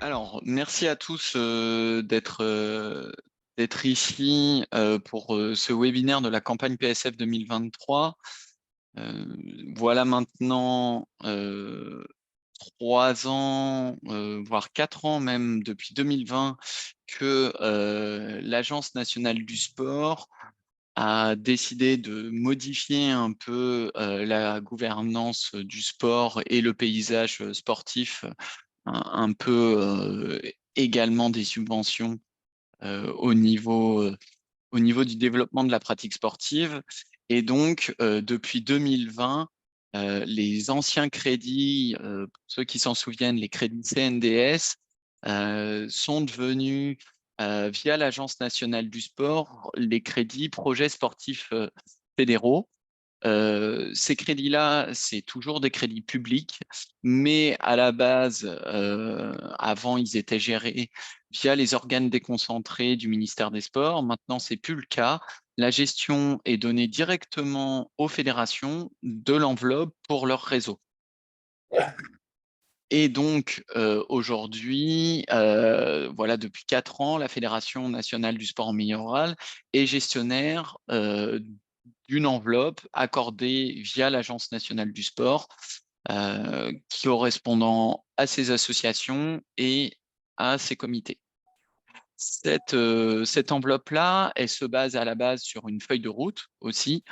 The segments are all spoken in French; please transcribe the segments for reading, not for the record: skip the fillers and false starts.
Alors, merci à tous d'être ici pour ce webinaire de la campagne PSF 2023. Voilà maintenant 3 ans, voire 4 ans même, depuis 2020, que l'Agence nationale du sport a décidé de modifier un peu la gouvernance du sport et le paysage sportif un peu également des subventions au niveau du développement de la pratique sportive. Et donc, depuis 2020, les anciens crédits, pour ceux qui s'en souviennent, les crédits CNDS, sont devenus, via l'Agence nationale du sport, les crédits projets sportifs fédéraux. Ces crédits-là, c'est toujours des crédits publics, mais à la base, avant, ils étaient gérés via les organes déconcentrés du ministère des Sports. Maintenant, c'est plus le cas. La gestion est donnée directement aux fédérations de l'enveloppe pour leur réseau. Et donc, aujourd'hui, voilà, depuis 4 ans, la Fédération nationale du sport en milieu rural est gestionnaire d'une enveloppe accordée via l'Agence nationale du sport, correspondant à ces associations et à ces comités. Cette enveloppe-là, elle se base à la base sur une feuille de route aussi,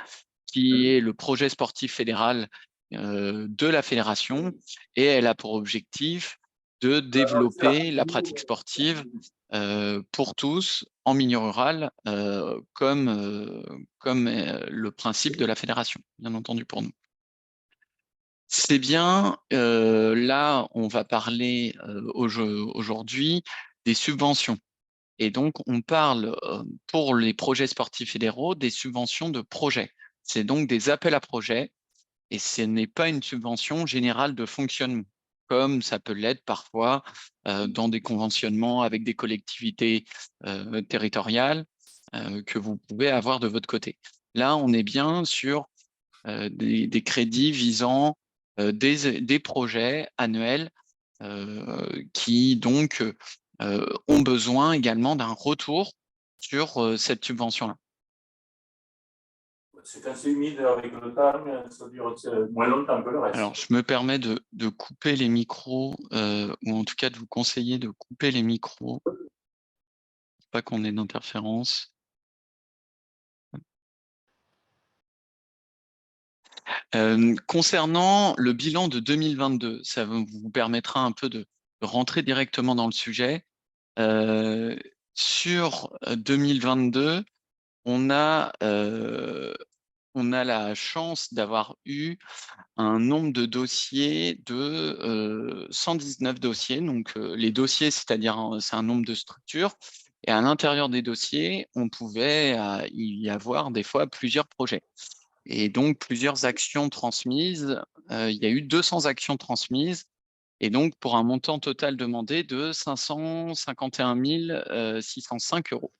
qui est le projet sportif fédéral de la fédération, et elle a pour objectif de développer la pratique sportive pour tous en milieu rural, comme le principe de la fédération, bien entendu pour nous. C'est bien, là, on va parler aujourd'hui des subventions. Et donc, on parle pour les projets sportifs fédéraux des subventions de projet. C'est donc des appels à projets et ce n'est pas une subvention générale de fonctionnement, comme ça peut l'être parfois dans des conventionnements avec des collectivités territoriales que vous pouvez avoir de votre côté. Là, on est bien sur des crédits visant des projets annuels qui donc ont besoin également d'un retour sur cette subvention-là. C'est assez humide avec le temps, ça dure moins longtemps que le reste. Alors, je me permets de couper les micros, ou en tout cas de vous conseiller de couper les micros, pour pas qu'on ait d'interférence. Concernant le bilan de 2022, ça vous permettra un peu de rentrer directement dans le sujet. Sur 2022, on a la chance d'avoir eu un nombre de dossiers de 119 dossiers. Donc, les dossiers, c'est-à-dire c'est un nombre de structures. Et à l'intérieur des dossiers, on pouvait y avoir des fois plusieurs projets. Et donc, plusieurs actions transmises. Il y a eu 200 actions transmises. Et donc, pour un montant total demandé de 551 605 euros.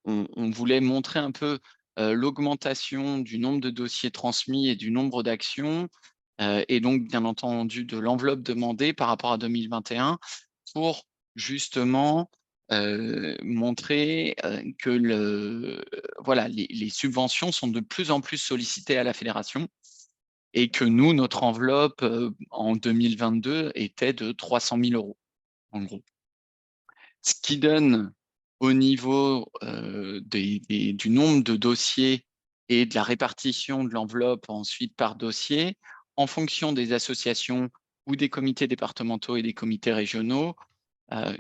On voulait montrer un peu l'augmentation du nombre de dossiers transmis et du nombre d'actions, et donc bien entendu de l'enveloppe demandée par rapport à 2021 pour justement montrer que voilà, les subventions sont de plus en plus sollicitées à la fédération et que nous, notre enveloppe en 2022 était de 300 000 euros, en gros. Ce qui donne au niveau du nombre de dossiers et de la répartition de l'enveloppe ensuite par dossier, en fonction des associations ou des comités départementaux et des comités régionaux,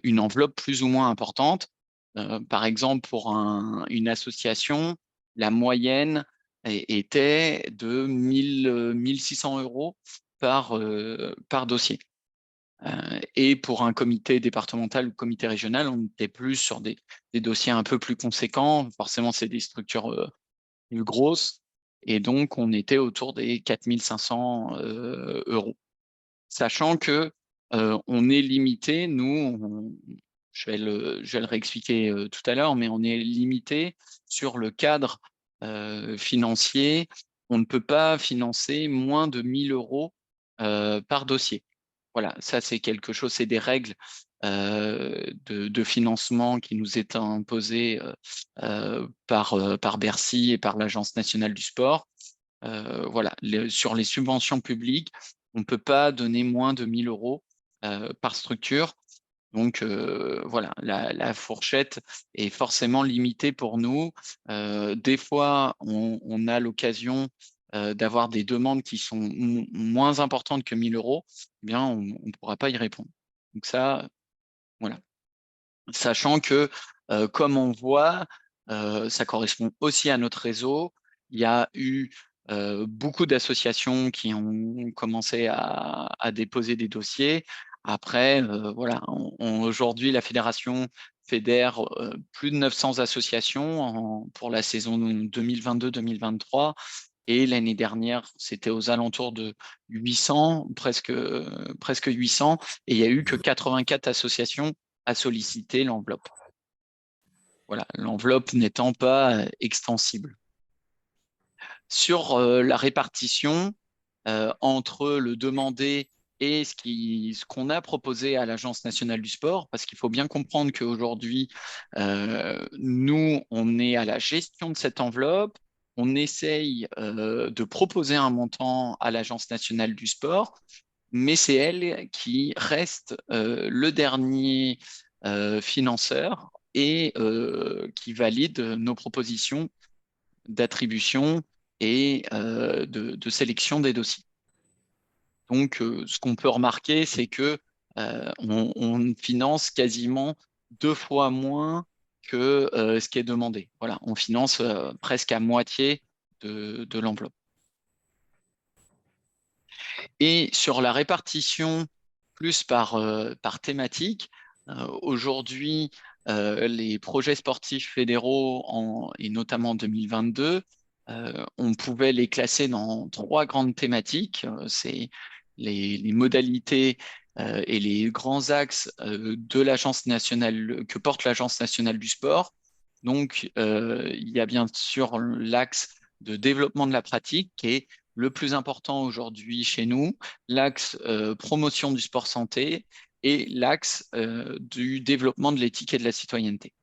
une enveloppe plus ou moins importante. Par exemple, pour une association, la moyenne était de 1600 euros par dossier. Et pour un comité départemental ou comité régional, on était plus sur des dossiers un peu plus conséquents. Forcément, c'est des structures plus grosses. Et donc, on était autour des 4500 euros. Sachant que on est limité, je vais le réexpliquer tout à l'heure, mais on est limité sur le cadre financier. On ne peut pas financer moins de 1000 euros par dossier. Voilà, ça c'est quelque chose, c'est des règles de financement qui nous est imposées par Bercy et par l'Agence nationale du sport. Voilà, sur les subventions publiques, on ne peut pas donner moins de 1 000 euros par structure. Donc voilà, la fourchette est forcément limitée pour nous. Des fois, on a l'occasion d'avoir des demandes qui sont moins importantes que 1 000 euros, eh bien, on ne pourra pas y répondre. Donc ça, voilà. Sachant que, comme on voit, ça correspond aussi à notre réseau. Il y a eu beaucoup d'associations qui ont commencé à déposer des dossiers. Après, voilà, aujourd'hui, la fédération fédère plus de 900 associations pour la saison 2022-2023. Et l'année dernière, c'était aux alentours de 800, presque 800. Et il n'y a eu que 84 associations à solliciter l'enveloppe. Voilà, l'enveloppe n'étant pas extensible. Sur la répartition entre le demandé et ce qu'on a proposé à l'Agence nationale du sport, parce qu'il faut bien comprendre qu'aujourd'hui, nous, on est à la gestion de cette enveloppe, on essaye de proposer un montant à l'Agence nationale du sport, mais c'est elle qui reste le dernier financeur et qui valide nos propositions d'attribution et de sélection des dossiers. Donc, ce qu'on peut remarquer, c'est que on finance quasiment 2 fois moins que ce qui est demandé. Voilà, on finance presque à moitié de l'enveloppe. Et sur la répartition plus par thématique, aujourd'hui, les projets sportifs fédéraux, et notamment en 2022, on pouvait les classer dans 3 grandes thématiques. C'est les modalités et les grands axes de l'agence nationale que porte l'Agence nationale du sport. Donc, il y a bien sûr l'axe de développement de la pratique qui est le plus important aujourd'hui chez nous, l'axe promotion du sport santé et l'axe du développement de l'éthique et de la citoyenneté.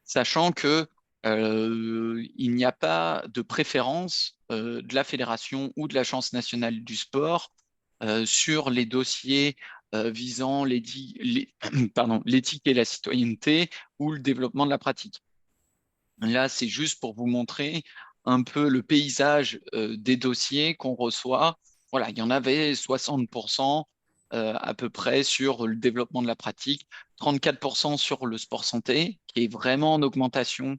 Sachant que il n'y a pas de préférence de la fédération ou de l'Agence nationale du sport sur les dossiers visant l'éthique et la citoyenneté ou le développement de la pratique. Là, c'est juste pour vous montrer un peu le paysage des dossiers qu'on reçoit. Voilà, il y en avait 60% à peu près sur le développement de la pratique, 34% sur le sport santé, qui est vraiment en augmentation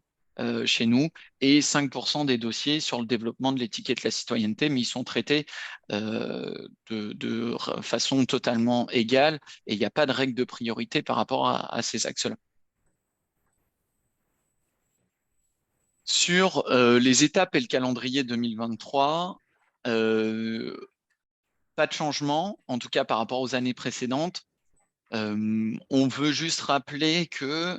chez nous, et 5% des dossiers sur le développement de l'étiquette de la citoyenneté, mais ils sont traités de façon totalement égale et il n'y a pas de règle de priorité par rapport à ces axes-là. Sur les étapes et le calendrier 2023, euh, pas de changement, en tout cas par rapport aux années précédentes. On veut juste rappeler que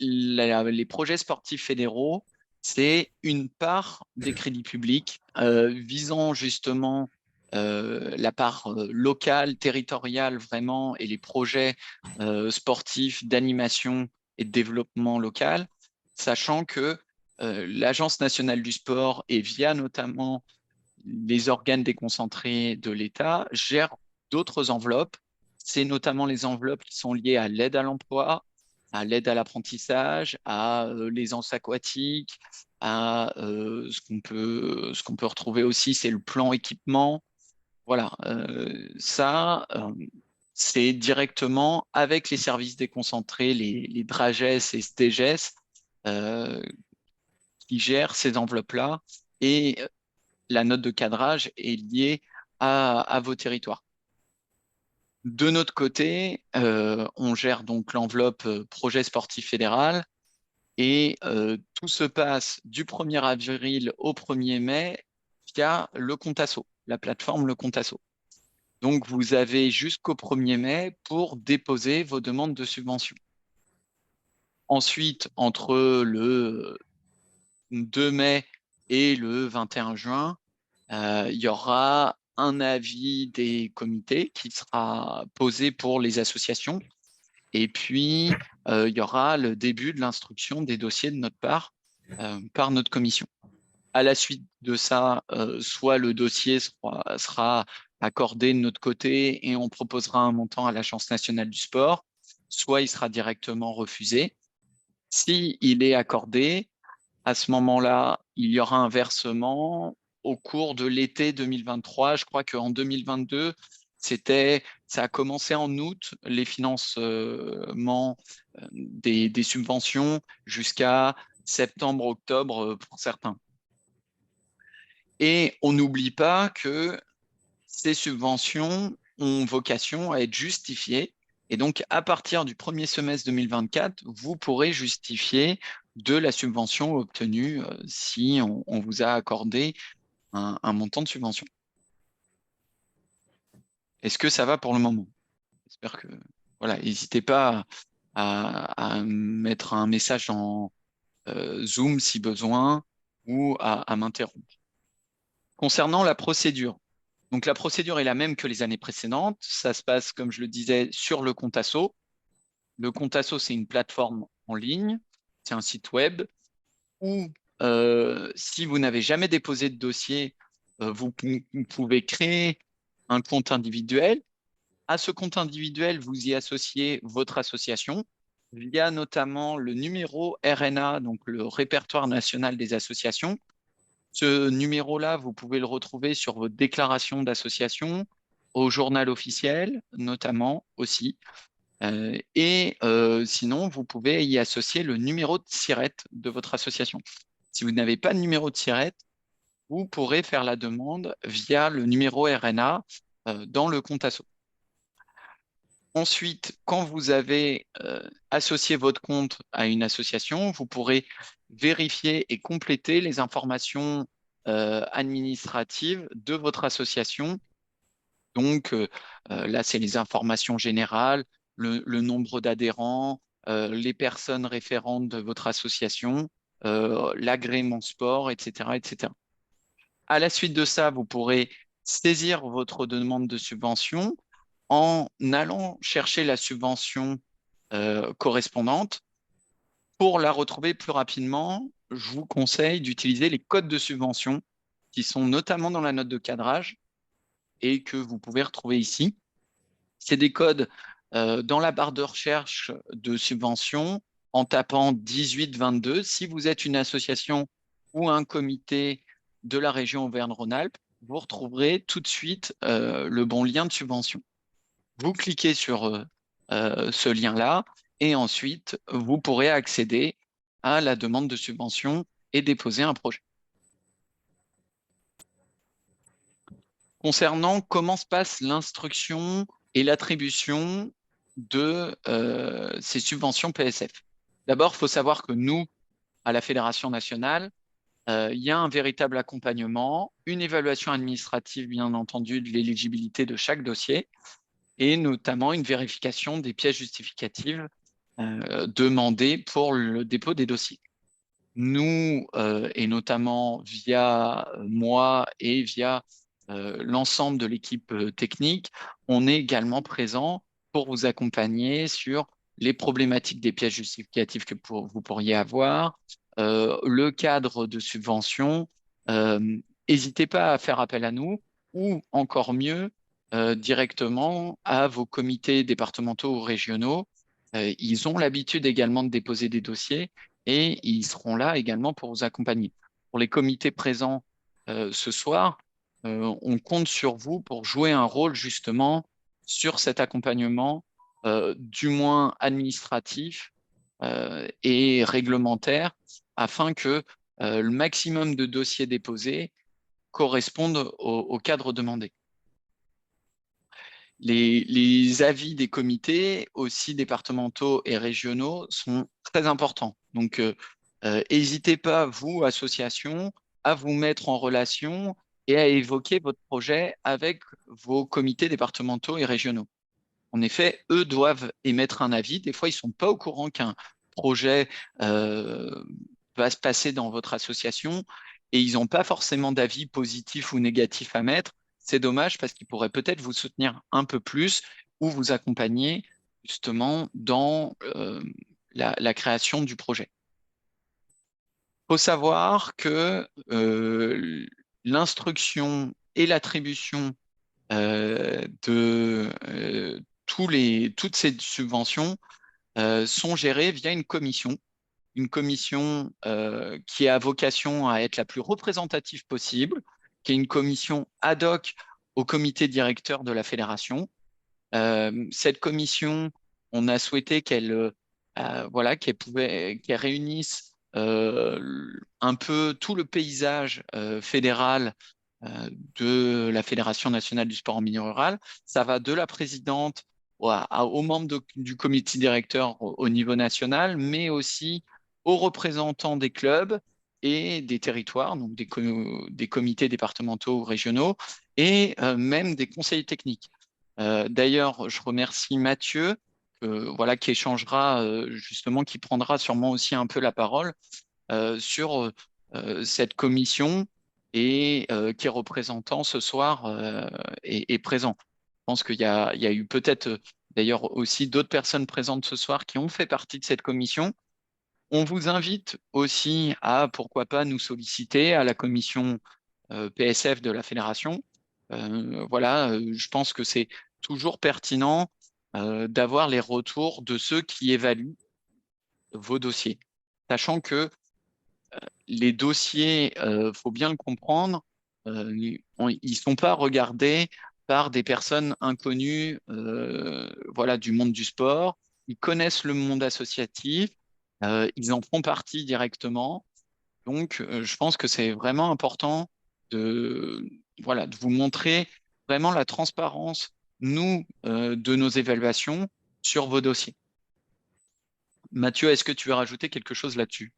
les projets sportifs fédéraux, c'est une part des crédits publics visant justement la part locale, territoriale vraiment, et les projets sportifs d'animation et de développement local, sachant que l'Agence nationale du sport et via notamment les organes déconcentrés de l'État gèrent d'autres enveloppes. C'est notamment les enveloppes qui sont liées à l'aide à l'emploi, à l'aide à l'apprentissage, à l'aisance aquatique, à ce qu'on peut retrouver aussi, c'est le plan équipement. Voilà, ça, c'est directement avec les services déconcentrés, les DRAGES et SDGES, euh, qui gèrent ces enveloppes-là. Et la note de cadrage est liée à vos territoires. De notre côté, on gère donc l'enveloppe projet sportif fédéral et tout se passe du 1er avril au 1er mai via le Contasso, la plateforme Le Contasso. Donc, vous avez jusqu'au 1er mai pour déposer vos demandes de subvention. Ensuite, entre le 2 mai et le 21 juin, il y aura un avis des comités qui sera posé pour les associations. Et puis, il y aura le début de l'instruction des dossiers de notre part par notre commission. À la suite de ça, soit le dossier sera accordé de notre côté et on proposera un montant à l'Agence nationale du sport, soit il sera directement refusé. Si il est accordé, à ce moment-là, il y aura un versement au cours de l'été 2023. Je crois qu'en 2022, ça a commencé en août, les financements des subventions jusqu'à septembre, octobre pour certains. Et on n'oublie pas que ces subventions ont vocation à être justifiées. Et donc, à partir du premier semestre 2024, vous pourrez justifier de la subvention obtenue si on vous a accordé un montant de subvention. Est-ce que ça va pour le moment? J'espère que... Voilà, n'hésitez pas à mettre un message en Zoom si besoin ou à m'interrompre. Concernant la procédure, donc la procédure est la même que les années précédentes. Ça se passe, comme je le disais, sur le compte Asso. Le compte Asso, c'est une plateforme en ligne, c'est un site web où, si vous n'avez jamais déposé de dossier, vous pouvez créer un compte individuel. À ce compte individuel, vous y associez votre association via notamment le numéro RNA, donc le répertoire national des associations. Ce numéro-là, vous pouvez le retrouver sur votre déclaration d'association, au journal officiel notamment aussi. Sinon, vous pouvez y associer le numéro de SIRET de votre association. Si vous n'avez pas de numéro de SIRET, vous pourrez faire la demande via le numéro RNA dans le compte asso. Ensuite, quand vous avez associé votre compte à une association, vous pourrez vérifier et compléter les informations administratives de votre association. Donc là, c'est les informations générales, le nombre d'adhérents, les personnes référentes de votre association, l'agrément sport, etc., etc. À la suite de ça, vous pourrez saisir votre demande de subvention en allant chercher la subvention correspondante. Pour la retrouver plus rapidement, je vous conseille d'utiliser les codes de subvention qui sont notamment dans la note de cadrage et que vous pouvez retrouver ici. C'est des codes dans la barre de recherche de subvention en tapant 1822. Si vous êtes une association ou un comité de la région Auvergne-Rhône-Alpes, vous retrouverez tout de suite le bon lien de subvention. Vous cliquez sur ce lien-là et ensuite, vous pourrez accéder à la demande de subvention et déposer un projet. Concernant comment se passe l'instruction et l'attribution de ces subventions PSF. D'abord, il faut savoir que nous, à la Fédération nationale, il y a un véritable accompagnement, une évaluation administrative, bien entendu, de l'éligibilité de chaque dossier, et notamment une vérification des pièces justificatives demandées pour le dépôt des dossiers. Nous, et notamment via moi et via l'ensemble de l'équipe technique, on est également présent pour vous accompagner sur les problématiques des pièces justificatives que vous pourriez avoir, le cadre de subvention. N'hésitez pas à faire appel à nous ou encore mieux, directement à vos comités départementaux ou régionaux. Ils ont l'habitude également de déposer des dossiers et ils seront là également pour vous accompagner. Pour les comités présents ce soir, on compte sur vous pour jouer un rôle justement sur cet accompagnement, du moins administratif et réglementaire, afin que le maximum de dossiers déposés correspondent au cadre demandé. Les avis des comités, aussi départementaux et régionaux, sont très importants. Donc, n'hésitez pas, vous, association, à vous mettre en relation et à évoquer votre projet avec vos comités départementaux et régionaux. En effet, eux doivent émettre un avis. Des fois, ils ne sont pas au courant qu'un projet va se passer dans votre association et ils n'ont pas forcément d'avis positif ou négatif à mettre. c'est dommage parce qu'il pourrait peut-être vous soutenir un peu plus ou vous accompagner justement dans la création du projet. Il faut savoir que l'instruction et l'attribution de toutes ces subventions sont gérées via une commission qui a vocation à être la plus représentative possible, qui est une commission ad hoc au comité directeur de la fédération. Cette commission, on a souhaité qu'elle réunisse un peu tout le paysage fédéral de la Fédération nationale du sport en milieu rural. Ça va de la présidente aux membres du comité directeur au niveau national, mais aussi aux représentants des clubs et des territoires, donc des comités départementaux ou régionaux, et même des conseillers techniques. D'ailleurs, je remercie Mathieu, qui échangera justement, qui prendra sûrement aussi un peu la parole sur cette commission et qui est représentant ce soir est présent. Je pense qu'il y a eu peut-être d'ailleurs aussi d'autres personnes présentes ce soir qui ont fait partie de cette commission. On vous invite aussi à, pourquoi pas, nous solliciter à la commission PSF de la fédération. Je pense que c'est toujours pertinent d'avoir les retours de ceux qui évaluent vos dossiers, sachant que les dossiers, faut bien le comprendre, ils ne sont pas regardés par des personnes inconnues du monde du sport. Ils connaissent le monde associatif, ils en font partie directement. Donc, je pense que c'est vraiment important de, de vous montrer vraiment la transparence, nous, de nos évaluations sur vos dossiers. Mathieu, est-ce que tu veux rajouter quelque chose là-dessus?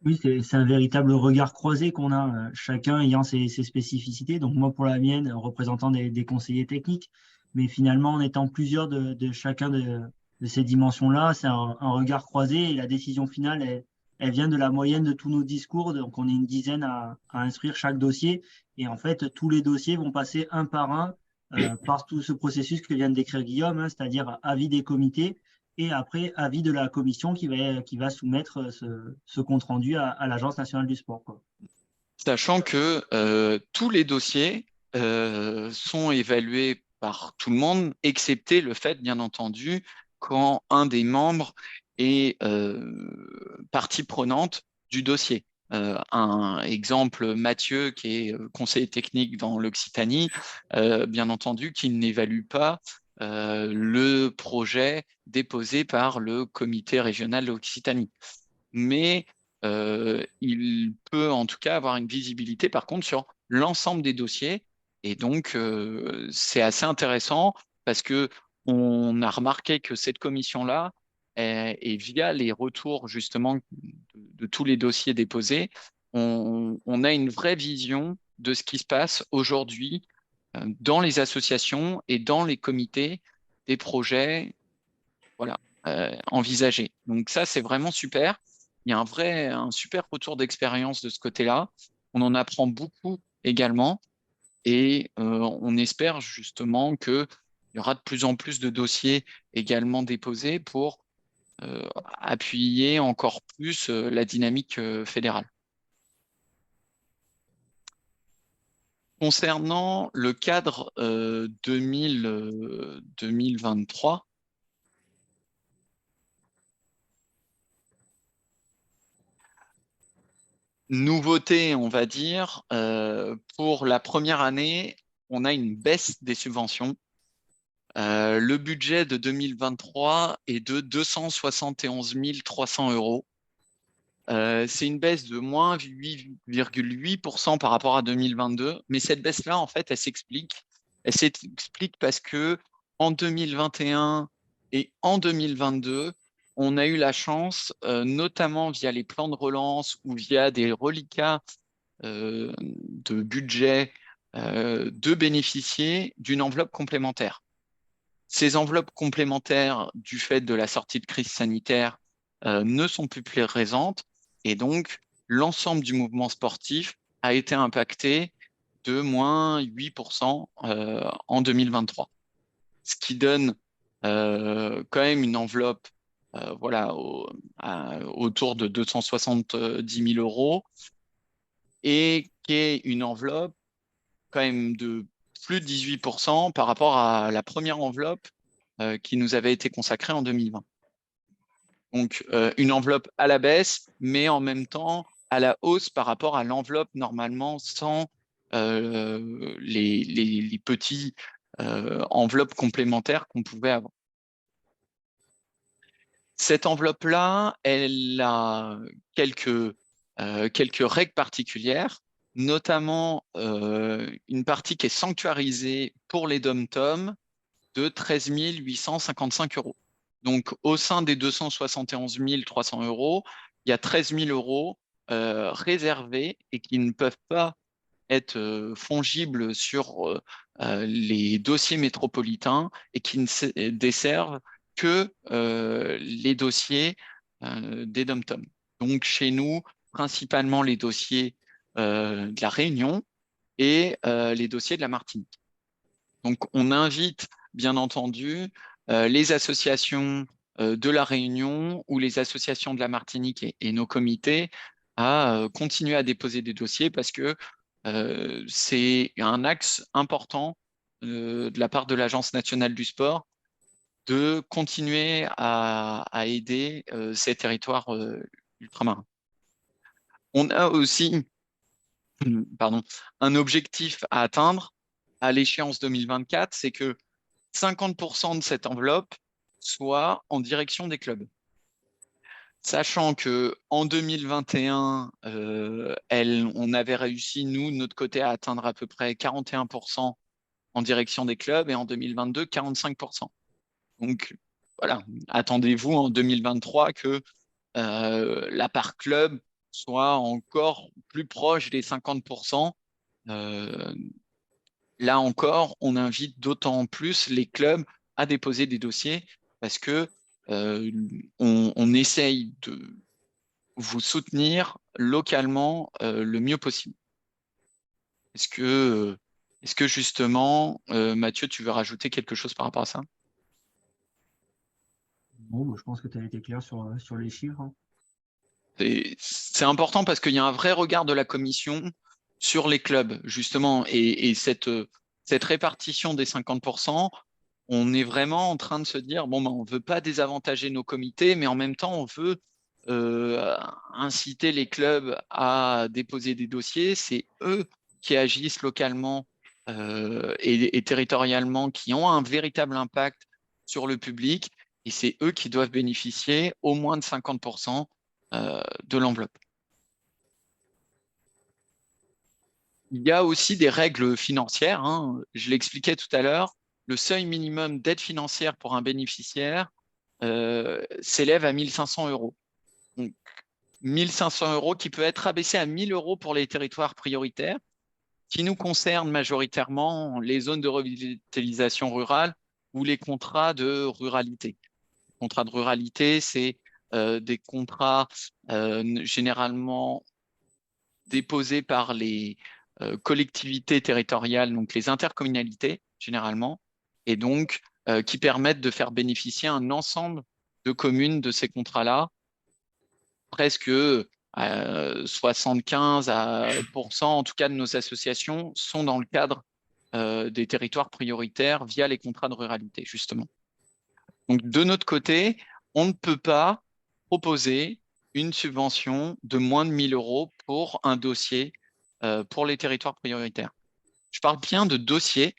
Oui, c'est un véritable regard croisé qu'on a, chacun ayant ses spécificités. Donc moi, pour la mienne, représentant des conseillers techniques, mais finalement, en étant plusieurs de chacun de ces dimensions-là, c'est un regard croisé et la décision finale, elle vient de la moyenne de tous nos discours. Donc on est une dizaine à instruire chaque dossier et en fait, tous les dossiers vont passer un par un par tout ce processus que vient de décrire Guillaume, hein, c'est-à-dire avis des comités et après avis de la commission qui va soumettre ce compte-rendu à l'Agence nationale du sport, quoi. Sachant que tous les dossiers sont évalués par tout le monde, excepté le fait, bien entendu, quand un des membres est partie prenante du dossier. Un exemple, Mathieu, qui est conseiller technique dans l'Occitanie, bien entendu, qui n'évalue pas le projet déposé par le comité régional de l'Occitanie. Mais il peut en tout cas avoir une visibilité par contre sur l'ensemble des dossiers. Et donc, c'est assez intéressant parce que on a remarqué que cette commission-là, et via les retours justement de tous les dossiers déposés, on a une vraie vision de ce qui se passe aujourd'hui dans les associations et dans les comités des projets envisagés. Donc ça, c'est vraiment super. Il y a un super retour d'expérience de ce côté-là. On en apprend beaucoup également et on espère justement qu'il y aura de plus en plus de dossiers également déposés pour appuyer encore plus la dynamique fédérale. Concernant le cadre 2023, nouveauté, on va dire, pour la première année, on a une baisse des subventions. Le budget de 2023 est de 271 300 euros. C'est une baisse de moins 8,8% par rapport à 2022. Mais cette baisse-là, en fait, elle s'explique. Elle s'explique parce que en 2021 et en 2022, on a eu la chance, notamment via les plans de relance ou via des reliquats de budget, de bénéficier d'une enveloppe complémentaire. Ces enveloppes complémentaires, du fait de la sortie de crise sanitaire, ne sont plus présentes et donc l'ensemble du mouvement sportif a été impacté de moins 8% en 2023. Ce qui donne quand même une enveloppe voilà, autour de 270 000 euros et qui est une enveloppe quand même de plus de 18% par rapport à la première enveloppe qui nous avait été consacrée en 2020. Donc, une enveloppe à la baisse, mais en même temps à la hausse par rapport à l'enveloppe normalement sans les petits enveloppes complémentaires qu'on pouvait avoir. Cette enveloppe-là, elle a quelques règles particulières, notamment une partie qui est sanctuarisée pour les DOM-TOM de 13 855 euros. Donc, au sein des 271 300 euros, il y a 13 000 euros réservés et qui ne peuvent pas être fongibles sur les dossiers métropolitains et qui ne desservent que les dossiers des DOM-TOM. Donc, chez nous, principalement les dossiers de la Réunion et les dossiers de la Martinique. Donc, on invite, bien entendu, les associations de la Réunion ou les associations de la Martinique et nos comités à continuer à déposer des dossiers parce que c'est un axe important de la part de l'Agence nationale du sport de continuer à aider ces territoires ultramarins. On a aussi pardon, un objectif à atteindre à l'échéance 2024, c'est que 50% de cette enveloppe soit en direction des clubs. Sachant qu'en 2021, on avait réussi, nous, de notre côté, à atteindre à peu près 41% en direction des clubs et en 2022, 45%. Donc, voilà, attendez-vous en 2023 que la part club soit encore plus proche des 50%. Là encore, on invite d'autant plus les clubs à déposer des dossiers parce que on essaye de vous soutenir localement le mieux possible. Est-ce que justement, Mathieu, tu veux rajouter quelque chose par rapport à ça? Bon, je pense que tu as été clair sur les chiffres. Hein. C'est important parce qu'il y a un vrai regard de la commission sur les clubs, justement, et cette répartition des 50%, on est vraiment en train de se dire, bon, ben, on ne veut pas désavantager nos comités, mais en même temps, on veut inciter les clubs à déposer des dossiers. C'est eux qui agissent localement et territorialement, qui ont un véritable impact sur le public, et c'est eux qui doivent bénéficier au moins de 50% de l'enveloppe. Il y a aussi des règles financières, hein. Je l'expliquais tout à l'heure, le seuil minimum d'aide financière pour un bénéficiaire s'élève à 1 500 euros. Donc, 1 500 euros qui peut être abaissé à 1 000 euros pour les territoires prioritaires, qui nous concernent majoritairement les zones de revitalisation rurale ou les contrats de ruralité. Les contrats de ruralité, c'est des contrats généralement déposés par les collectivités territoriales, donc les intercommunalités généralement, et donc qui permettent de faire bénéficier un ensemble de communes de ces contrats-là, presque 75% en tout cas de nos associations sont dans le cadre des territoires prioritaires via les contrats de ruralité, justement. Donc, de notre côté, on ne peut pas proposer une subvention de moins de 1 000 euros pour un dossier pour les territoires prioritaires. Je parle bien de dossier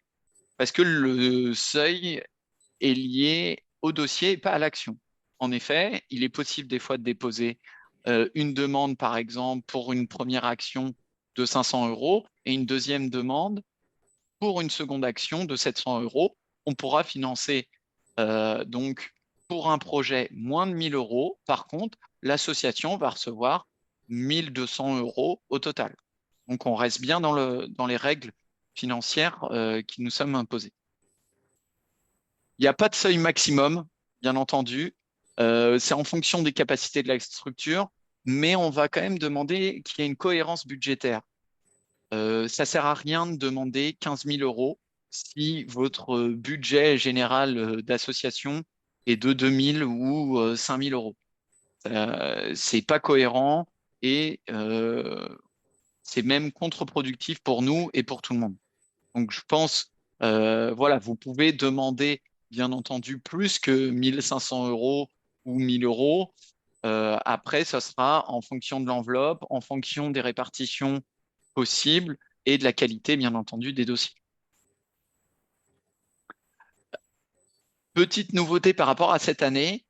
parce que le seuil est lié au dossier et pas à l'action. En effet, il est possible des fois de déposer une demande, par exemple, pour une première action de 500 euros et une deuxième demande pour une seconde action de 700 euros. On pourra financer donc pour un projet moins de 1 000 euros. Par contre, l'association va recevoir 1 200 euros au total. Donc, on reste bien dans les règles financières qui nous sommes imposées. Il n'y a pas de seuil maximum, bien entendu. C'est en fonction des capacités de la structure, mais on va quand même demander qu'il y ait une cohérence budgétaire. ça ne sert à rien de demander 15 000 euros si votre budget général d'association est de 2 000 ou 5 000 euros. C'est pas cohérent et c'est même contre-productif pour nous et pour tout le monde. Donc, je pense, voilà, vous pouvez demander, bien entendu, plus que 1 500 euros ou 1 000 euros. Après, ça sera en fonction de l'enveloppe, en fonction des répartitions possibles et de la qualité, bien entendu, des dossiers. Petite nouveauté par rapport à cette année,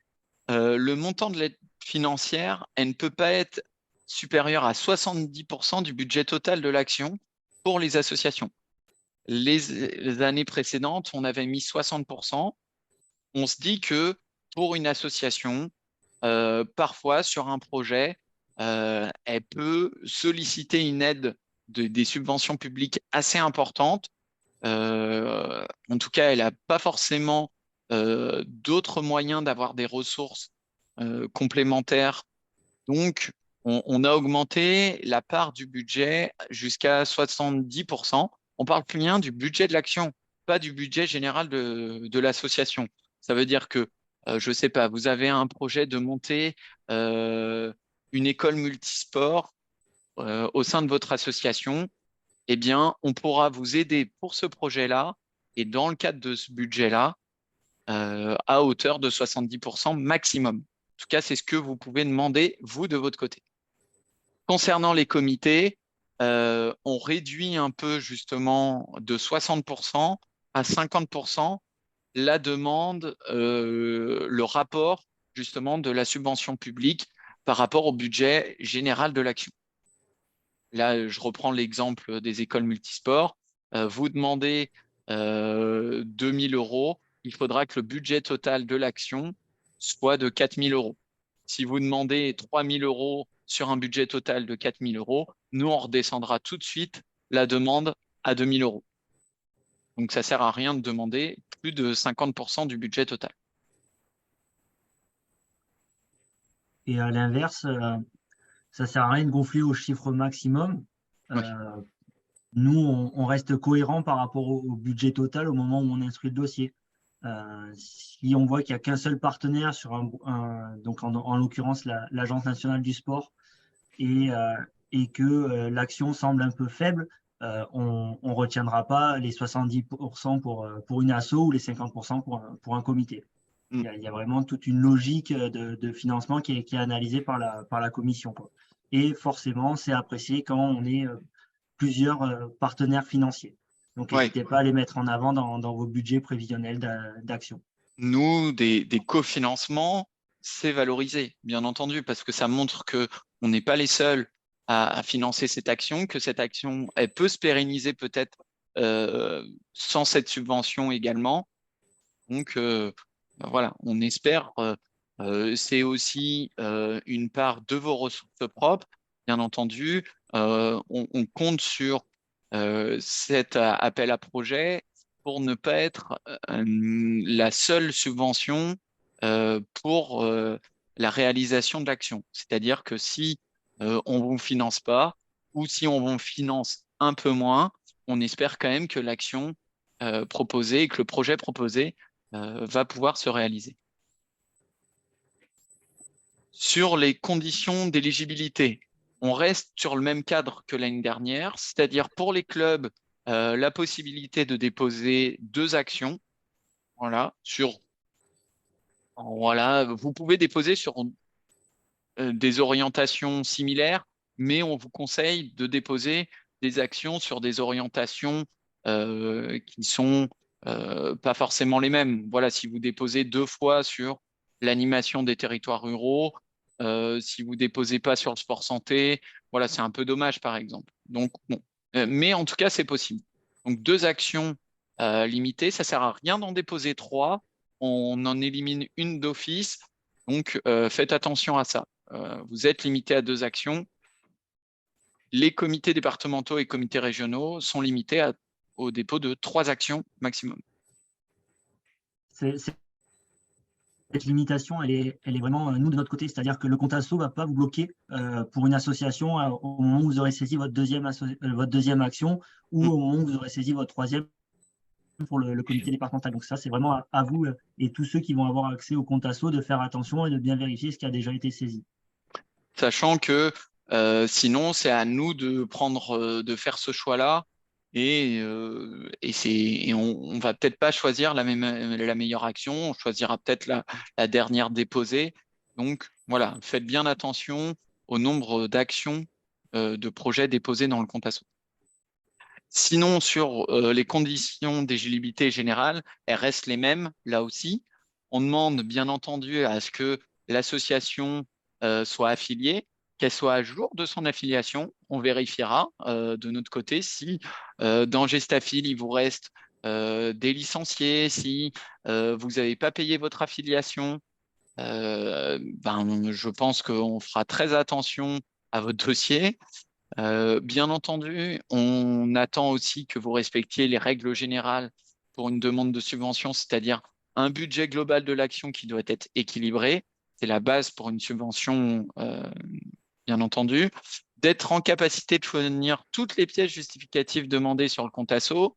le montant de l'aide financière, elle ne peut pas être supérieure à 70% du budget total de l'action pour les associations. Les années précédentes, on avait mis 60%. On se dit que pour une association, parfois sur un projet, elle peut solliciter une aide des subventions publiques assez importantes. En tout cas, elle n'a pas forcément d'autres moyens d'avoir des ressources complémentaires. Donc, on a augmenté la part du budget jusqu'à 70%. On parle plus bien du budget de l'action, pas du budget général de l'association. Ça veut dire que, je ne sais pas, vous avez un projet de monter une école multisport au sein de votre association. Eh bien, on pourra vous aider pour ce projet-là et dans le cadre de ce budget-là, à hauteur de 70% maximum. En tout cas, c'est ce que vous pouvez demander, vous, de votre côté. Concernant les comités, on réduit un peu justement de 60% à 50% la demande, le rapport justement de la subvention publique par rapport au budget général de l'action. Là, je reprends l'exemple des écoles multisports. Vous demandez 2 000 euros, il faudra que le budget total de l'action soit de 4 000 euros. Si vous demandez 3 000 euros sur un budget total de 4 000 euros, nous, on redescendra tout de suite la demande à 2 000 euros. Donc, ça ne sert à rien de demander plus de 50% du budget total. Et à l'inverse, ça sert à rien de gonfler au chiffre maximum. Oui. Nous, on reste cohérent par rapport au budget total au moment où on instruit le dossier. Si on voit qu'il n'y a qu'un seul partenaire sur donc en l'occurrence l'Agence nationale du sport, et que l'action semble un peu faible, on ne retiendra pas les 70% pour une asso ou les 50% pour un comité. Il y a vraiment toute une logique de financement qui est analysée par la commission, quoi. Et forcément, c'est apprécié quand on est plusieurs partenaires financiers. Donc, Ouais. n'hésitez pas à les mettre en avant dans vos budgets prévisionnels d'action. Nous, des cofinancements, c'est valorisé, bien entendu, parce que ça montre qu'on n'est pas les seuls à financer cette action, que cette action, elle peut se pérenniser peut-être sans cette subvention également. Donc, voilà, on espère. C'est aussi une part de vos ressources propres, bien entendu. On compte sur cet appel à projet pour ne pas être la seule subvention pour la réalisation de l'action. C'est-à-dire que si on ne vous finance pas ou si on vous finance un peu moins, on espère quand même que l'action proposée, que le projet proposé va pouvoir se réaliser. Sur les conditions d'éligibilité, on reste sur le même cadre que l'année dernière, c'est-à-dire pour les clubs, la possibilité de déposer 2 actions. Voilà, vous pouvez déposer sur des orientations similaires, mais on vous conseille de déposer des actions sur des orientations qui sont pas forcément les mêmes. Voilà, si vous déposez 2 fois sur l'animation des territoires ruraux, si vous déposez pas sur le sport santé, voilà, c'est un peu dommage par exemple. Donc bon, mais en tout cas c'est possible. Donc 2 actions limitées, ça sert à rien d'en déposer 3. On en élimine une d'office. Donc faites attention à ça. Vous êtes limité à 2 actions. Les comités départementaux et comités régionaux sont limités au dépôt de 3 actions maximum. C'est limitation, elle est vraiment nous de notre côté, c'est-à-dire que le compte asso va pas vous bloquer pour une association au moment où vous aurez saisi votre deuxième action ou Mm. au moment où vous aurez saisi votre troisième pour le comité départemental. Donc ça, c'est vraiment à vous et tous ceux qui vont avoir accès au compte asso de faire attention et de bien vérifier ce qui a déjà été saisi. Sachant que sinon, c'est à nous de faire ce choix-là et on va peut-être pas choisir la meilleure action, on choisira peut-être la dernière déposée. Donc voilà, faites bien attention au nombre d'actions de projets déposés dans le compte asso. Sinon, sur les conditions d'éligibilité générale, elles restent les mêmes là aussi. On demande bien entendu à ce que l'association soit affiliée, qu'elle soit à jour de son affiliation. On vérifiera de notre côté si dans Gestafil, il vous reste des licenciés, si vous n'avez pas payé votre affiliation. Je pense qu'on fera très attention à votre dossier. Bien entendu, on attend aussi que vous respectiez les règles générales pour une demande de subvention, c'est-à-dire un budget global de l'action qui doit être équilibré. C'est la base pour une subvention, bien entendu. D'être en capacité de fournir toutes les pièces justificatives demandées sur le compte asso,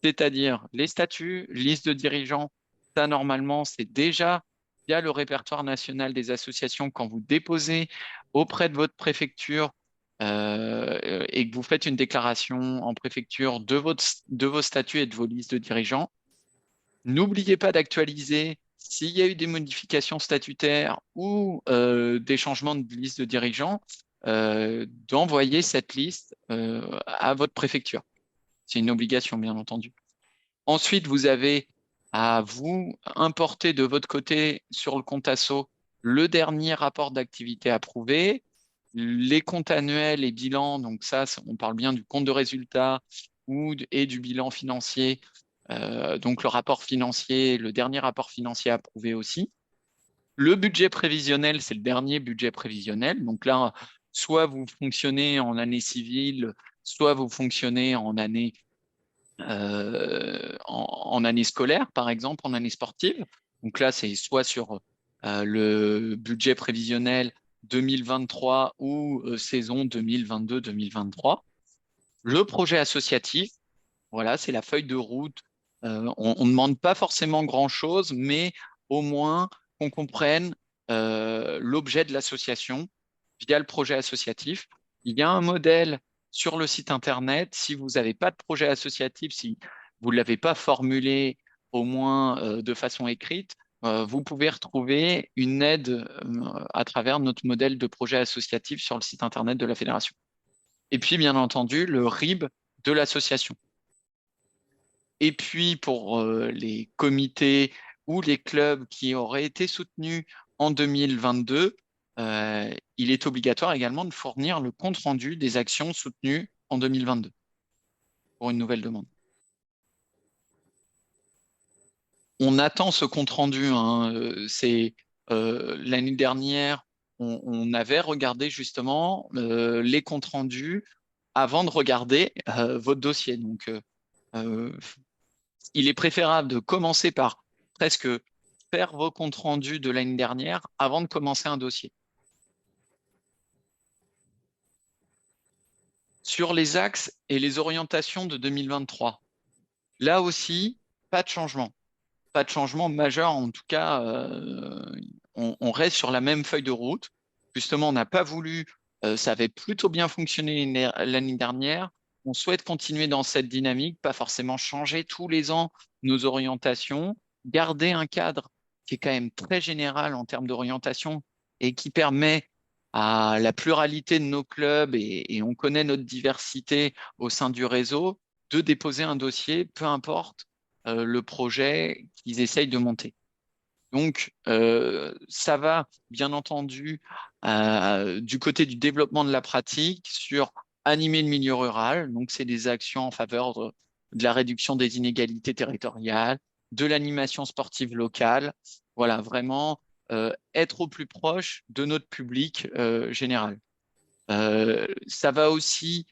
c'est-à-dire les statuts, liste de dirigeants. Ça, normalement, c'est déjà via le répertoire national des associations quand vous déposez auprès de votre préfecture et que vous faites une déclaration en préfecture de vos statuts et de vos listes de dirigeants. N'oubliez pas d'actualiser s'il y a eu des modifications statutaires ou des changements de liste de dirigeants, d'envoyer cette liste à votre préfecture. C'est une obligation, bien entendu. Ensuite, vous avez à vous importer de votre côté sur le compte asso le dernier rapport d'activité approuvé, les comptes annuels et bilans. Donc ça, on parle bien du compte de résultat et du bilan financier. Donc le rapport financier, le dernier rapport financier approuvé aussi. Le budget prévisionnel, c'est le dernier budget prévisionnel. Donc là, soit vous fonctionnez en année civile, soit vous fonctionnez en année en année scolaire, par exemple, en année sportive. Donc là, c'est soit sur le budget prévisionnel 2023 ou saison 2022-2023. Le projet associatif, voilà, c'est la feuille de route. On ne demande pas forcément grand-chose, mais au moins qu'on comprenne l'objet de l'association via le projet associatif. Il y a un modèle sur le site Internet. Si vous n'avez pas de projet associatif, si vous ne l'avez pas formulé au moins de façon écrite, vous pouvez retrouver une aide à travers notre modèle de projet associatif sur le site Internet de la fédération. Et puis, bien entendu, le RIB de l'association. Et puis, pour les comités ou les clubs qui auraient été soutenus en 2022, il est obligatoire également de fournir le compte-rendu des actions soutenues en 2022 pour une nouvelle demande. On attend ce compte-rendu. L'année dernière, on avait regardé justement les comptes-rendus avant de regarder votre dossier. Donc, il est préférable de commencer par presque faire vos comptes rendus de l'année dernière avant de commencer un dossier. Sur les axes et les orientations de 2023, là aussi, pas de changement. Pas de changement majeur, en tout cas, on reste sur la même feuille de route. Justement, on n'a pas voulu, ça avait plutôt bien fonctionné l'année dernière. On souhaite continuer dans cette dynamique, pas forcément changer tous les ans nos orientations, garder un cadre qui est quand même très général en termes d'orientation et qui permet à la pluralité de nos clubs, et on connaît notre diversité au sein du réseau, de déposer un dossier, peu importe le projet qu'ils essayent de monter. Donc, ça va, bien entendu, du côté du développement de la pratique sur animer le milieu rural. Donc, c'est des actions en faveur de la réduction des inégalités territoriales, de l'animation sportive locale. Voilà, vraiment être au plus proche de notre public général. Ça va aussi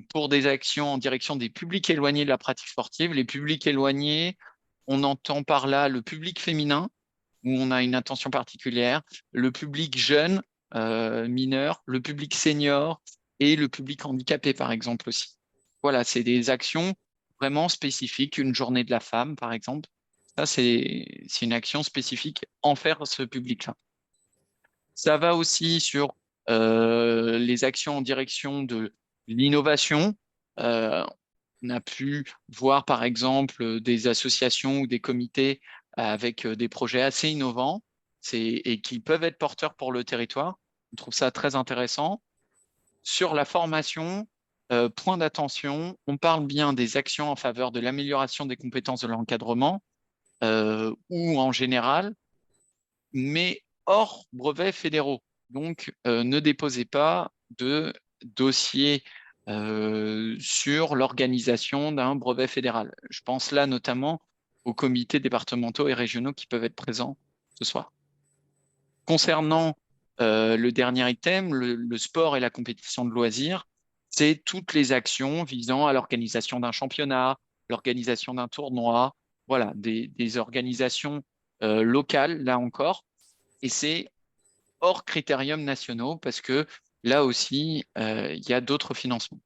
pour des actions en direction des publics éloignés de la pratique sportive. Les publics éloignés, on entend par là le public féminin, où on a une attention particulière, le public jeune, mineur, le public senior et le public handicapé, par exemple, aussi. Voilà, c'est des actions vraiment spécifiques, une journée de la femme, par exemple. Ça, c'est une action spécifique envers ce public-là. Ça va aussi sur les actions en direction de l'innovation. On a pu voir, par exemple, des associations ou des comités avec des projets assez innovants et qui peuvent être porteurs pour le territoire. On trouve ça très intéressant. Sur la formation, point d'attention, on parle bien des actions en faveur de l'amélioration des compétences de l'encadrement ou en général, mais hors brevets fédéraux. Donc, ne déposez pas de dossier sur l'organisation d'un brevet fédéral. Je pense là notamment aux comités départementaux et régionaux qui peuvent être présents ce soir. Concernant le dernier item, le sport et la compétition de loisirs, c'est toutes les actions visant à l'organisation d'un championnat, l'organisation d'un tournoi, voilà, des organisations locales, là encore, et c'est hors critériums nationaux parce que là aussi, il y a d'autres financements.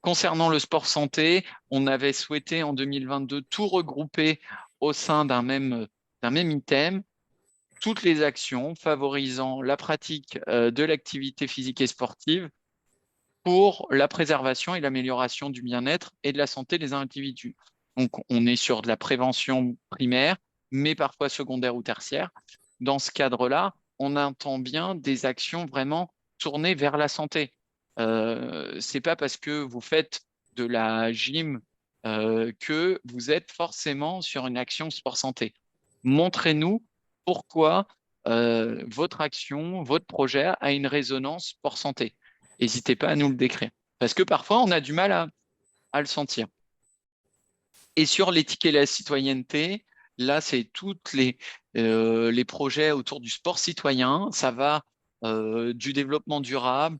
Concernant le sport santé, on avait souhaité en 2022 tout regrouper au sein d'un même item, toutes les actions favorisant la pratique de l'activité physique et sportive pour la préservation et l'amélioration du bien-être et de la santé des individus. Donc, on est sur de la prévention primaire, mais parfois secondaire ou tertiaire. Dans ce cadre-là, on entend bien des actions vraiment tournées vers la santé. C'est pas parce que vous faites de la gym que vous êtes forcément sur une action sport-santé. Montrez-nous pourquoi votre action, votre projet a une résonance sport-santé. N'hésitez pas à nous le décrire. Parce que parfois, on a du mal à le sentir. Et sur l'éthique et la citoyenneté, là, c'est toutes les projets autour du sport citoyen. Ça va du développement durable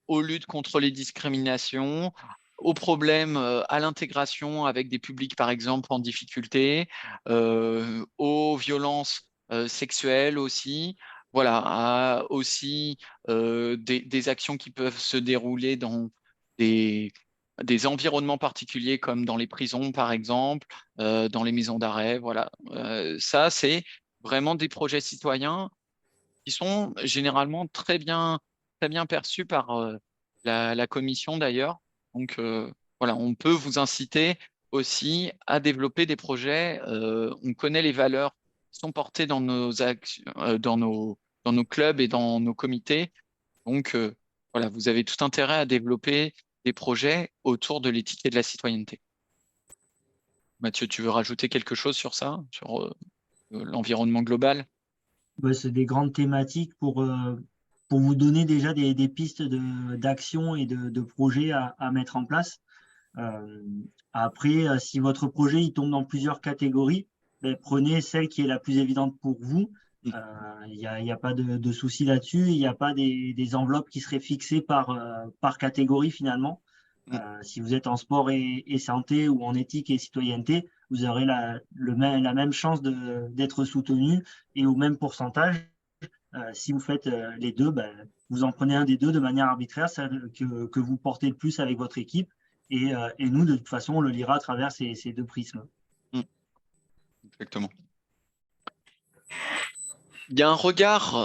aux luttes contre les discriminations, aux problèmes à l'intégration avec des publics, par exemple, en difficulté, aux violences sexuelles aussi. Voilà, aussi des actions qui peuvent se dérouler dans des, des environnements particuliers comme dans les prisons, par exemple, dans les maisons d'arrêt. Voilà, ça, c'est vraiment des projets citoyens qui sont généralement très bien perçus par la commission d'ailleurs. Donc voilà, on peut vous inciter aussi à développer des projets. On connaît les valeurs qui sont portées dans nos actions, dans nos clubs et dans nos comités. Donc voilà, vous avez tout intérêt à développer des projets autour de l'éthique et de la citoyenneté. Mathieu, tu veux rajouter quelque chose sur ça, sur l'environnement global? Ouais, c'est des grandes thématiques pour vous donner déjà des pistes d'action et de projets à mettre en place. Euh, Après, si votre projet il tombe dans plusieurs catégories, ben, prenez celle qui est la plus évidente pour vous. Mm. Il y a pas de souci là-dessus. Il n'y a pas des enveloppes qui seraient fixées par catégorie finalement. Mm. Si vous êtes en sport et santé ou en éthique et citoyenneté, vous aurez la même chance d'être soutenu et au même pourcentage. Si vous faites les deux, ben, vous en prenez un des deux de manière arbitraire, celle que vous portez le plus avec votre équipe. Et nous, de toute façon, on le lira à travers ces deux prismes. Mm. Exactement. Il y a un regard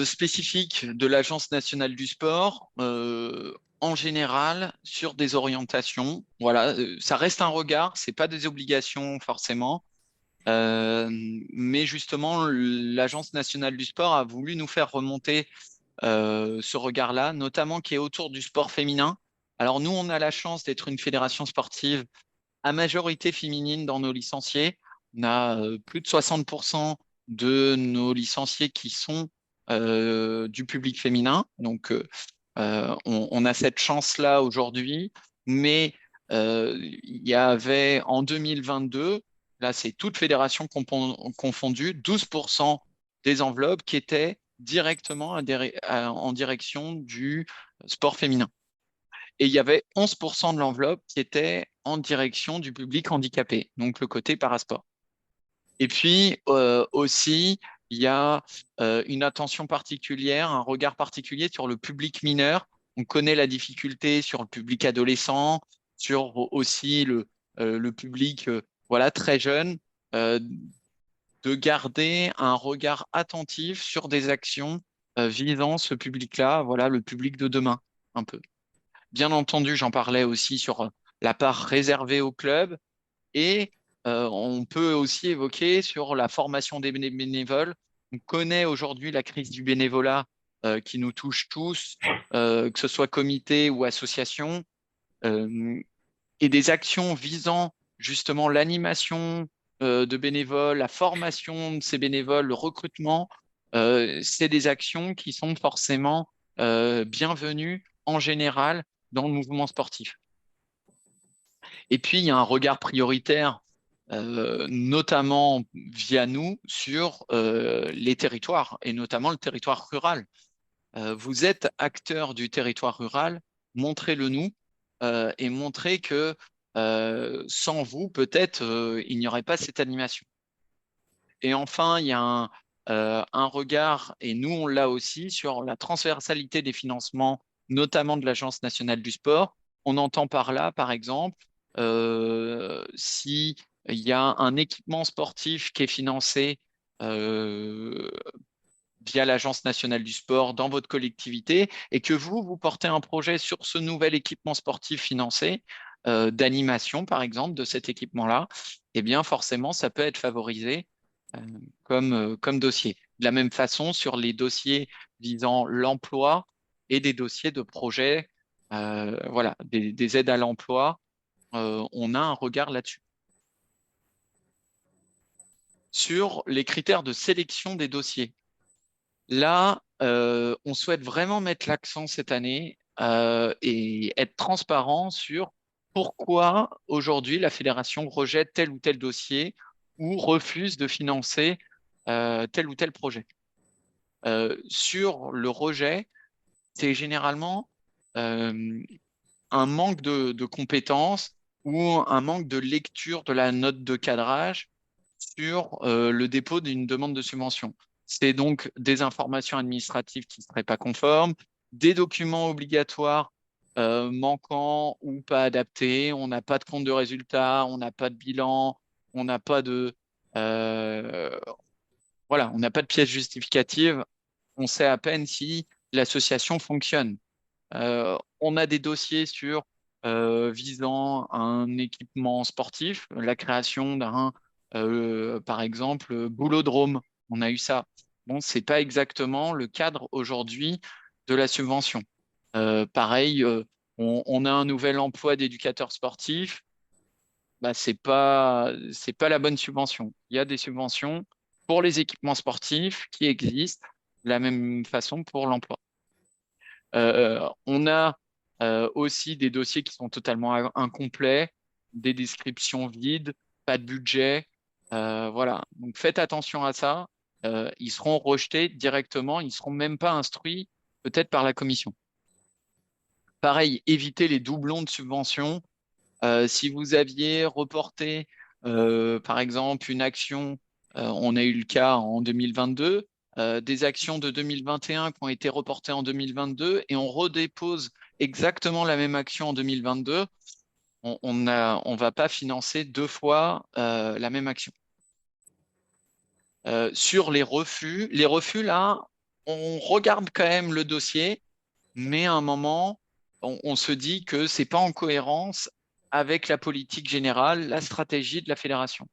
spécifique de l'Agence nationale du sport en général sur des orientations. Voilà, ça reste un regard, c'est pas des obligations forcément, mais justement l'Agence nationale du sport a voulu nous faire remonter ce regard-là, notamment qui est autour du sport féminin. Alors nous, on a la chance d'être une fédération sportive à majorité féminine dans nos licenciés. On a plus de 60% de nos licenciés qui sont du public féminin. Donc, on a cette chance-là aujourd'hui. Mais il y avait en 2022, là, c'est toute fédération confondue, 12% des enveloppes qui étaient directement en direction du sport féminin. Et il y avait 11% de l'enveloppe qui était en direction du public handicapé, donc le côté parasport. Et puis aussi, il y a une attention particulière, un regard particulier sur le public mineur. On connaît la difficulté sur le public adolescent, sur aussi le public voilà, très jeune, de garder un regard attentif sur des actions visant ce public-là, voilà, le public de demain, un peu. Bien entendu, j'en parlais aussi sur la part réservée au club et on peut aussi évoquer sur la formation des bénévoles. On connaît aujourd'hui la crise du bénévolat qui nous touche tous, que ce soit comité ou association, euh, et des actions visant justement l'animation de bénévoles, la formation de ces bénévoles, le recrutement. C'est des actions qui sont forcément bienvenues en général dans le mouvement sportif. Et puis, il y a un regard prioritaire, notamment via nous, sur les territoires, et notamment le territoire rural. Vous êtes acteur du territoire rural, montrez-le nous et montrez que sans vous, peut-être, il n'y aurait pas cette animation. Et enfin, il y a un regard, et nous, on l'a aussi, sur la transversalité des financements, notamment de l'Agence nationale du sport. On entend par là, par exemple, s'il y a un équipement sportif qui est financé euh, via l'Agence nationale du sport dans votre collectivité et que vous portez un projet sur ce nouvel équipement sportif financé, d'animation, par exemple, de cet équipement-là, eh bien, forcément, ça peut être favorisé euh, comme dossier. De la même façon, sur les dossiers visant l'emploi et des dossiers de projet, voilà, des aides à l'emploi, on a un regard là-dessus. Sur les critères de sélection des dossiers, là, on souhaite vraiment mettre l'accent cette année et être transparent sur pourquoi aujourd'hui la fédération rejette tel ou tel dossier ou refuse de financer tel ou tel projet. Sur le rejet, c'est généralement euh, un manque de compétences ou un manque de lecture de la note de cadrage sur le dépôt d'une demande de subvention. C'est donc des informations administratives qui ne seraient pas conformes, des documents obligatoires manquants ou pas adaptés, on n'a pas de compte de résultat, on n'a pas de bilan, on n'a pas de euh, voilà, on n'a pas de pièce justificative, on sait à peine si l'association fonctionne. On a des dossiers sur visant un équipement sportif, la création d'un, par exemple, boulodrome. On a eu ça. Bon, c'est pas exactement le cadre aujourd'hui de la subvention. Pareil, on a un nouvel emploi d'éducateur sportif. Bah, c'est pas la bonne subvention. Il y a des subventions pour les équipements sportifs qui existent de la même façon pour l'emploi. On a aussi des dossiers qui sont totalement incomplets, des descriptions vides, pas de budget. Voilà. Donc faites attention à ça. Ils seront rejetés directement, ils ne seront même pas instruits peut-être par la commission. Pareil, évitez les doublons de subventions. Si vous aviez reporté, par exemple, une action, on a eu le cas en 2022, des actions de 2021 qui ont été reportées en 2022 et on redépose exactement la même action en 2022, on va pas financer deux fois la même action. Sur les refus, là, on regarde quand même le dossier, mais à un moment, on se dit que c'est pas en cohérence avec la politique générale, la stratégie de la fédération.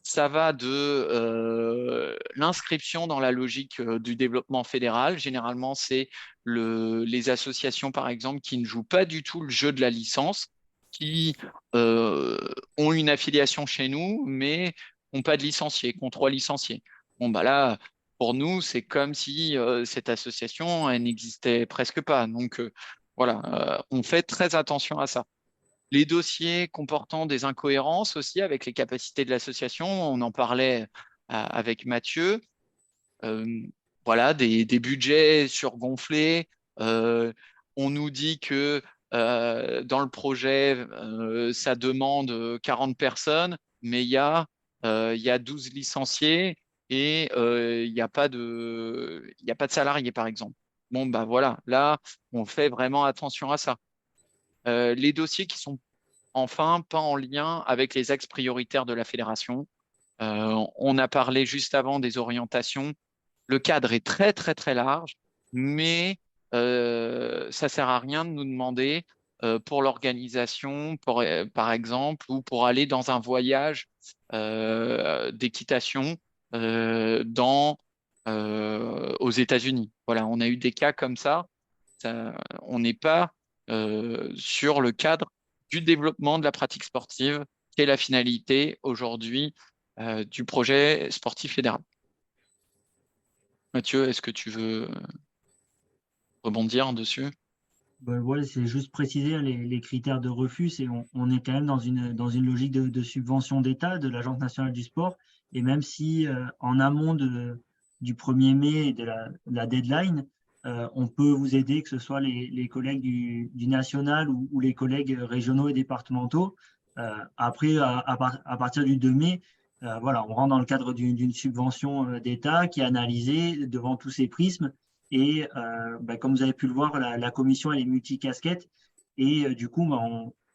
Ça va de l'inscription dans la logique du développement fédéral. Généralement, c'est les associations, par exemple, qui ne jouent pas du tout le jeu de la licence, qui euh, ont une affiliation chez nous, mais n'ont pas de licenciés, qui ont 3 licenciés. Bon, bah là, pour nous, c'est comme si cette association, elle n'existait presque pas. Donc, voilà, on fait très attention à ça. Les dossiers comportant des incohérences aussi avec les capacités de l'association, on en parlait avec Mathieu. Euh, voilà, des budgets surgonflés. Euh, on nous dit que dans le projet, ça demande 40 personnes, mais il y a 12 licenciés et il n'y a pas de salariés, par exemple. Bon, bah voilà, là, on fait vraiment attention à ça. Les dossiers qui sont enfin pas en lien avec les axes prioritaires de la fédération. On a parlé juste avant des orientations. Le cadre est très, très, très large, mais ça ne sert à rien de nous demander pour l'organisation, par exemple, ou pour aller dans un voyage d'équitation aux États-Unis. Voilà, on a eu des cas comme ça. On n'est pas sur le cadre du développement de la pratique sportive, qui est la finalité aujourd'hui du projet sportif fédéral. Mathieu, est-ce que tu veux rebondir dessus? Voilà, c'est juste préciser les critères de refus. On est quand même dans une logique de subvention d'État de l'Agence nationale du sport. Et même si en amont du 1er mai et de la deadline, on peut vous aider, que ce soit les collègues du national ou les collègues régionaux et départementaux. Après, à partir du 2 mai, voilà, on rentre dans le cadre d'une subvention d'État qui est analysée devant tous ces prismes. Et comme vous avez pu le voir, la commission elle est multicasquette. Et du coup,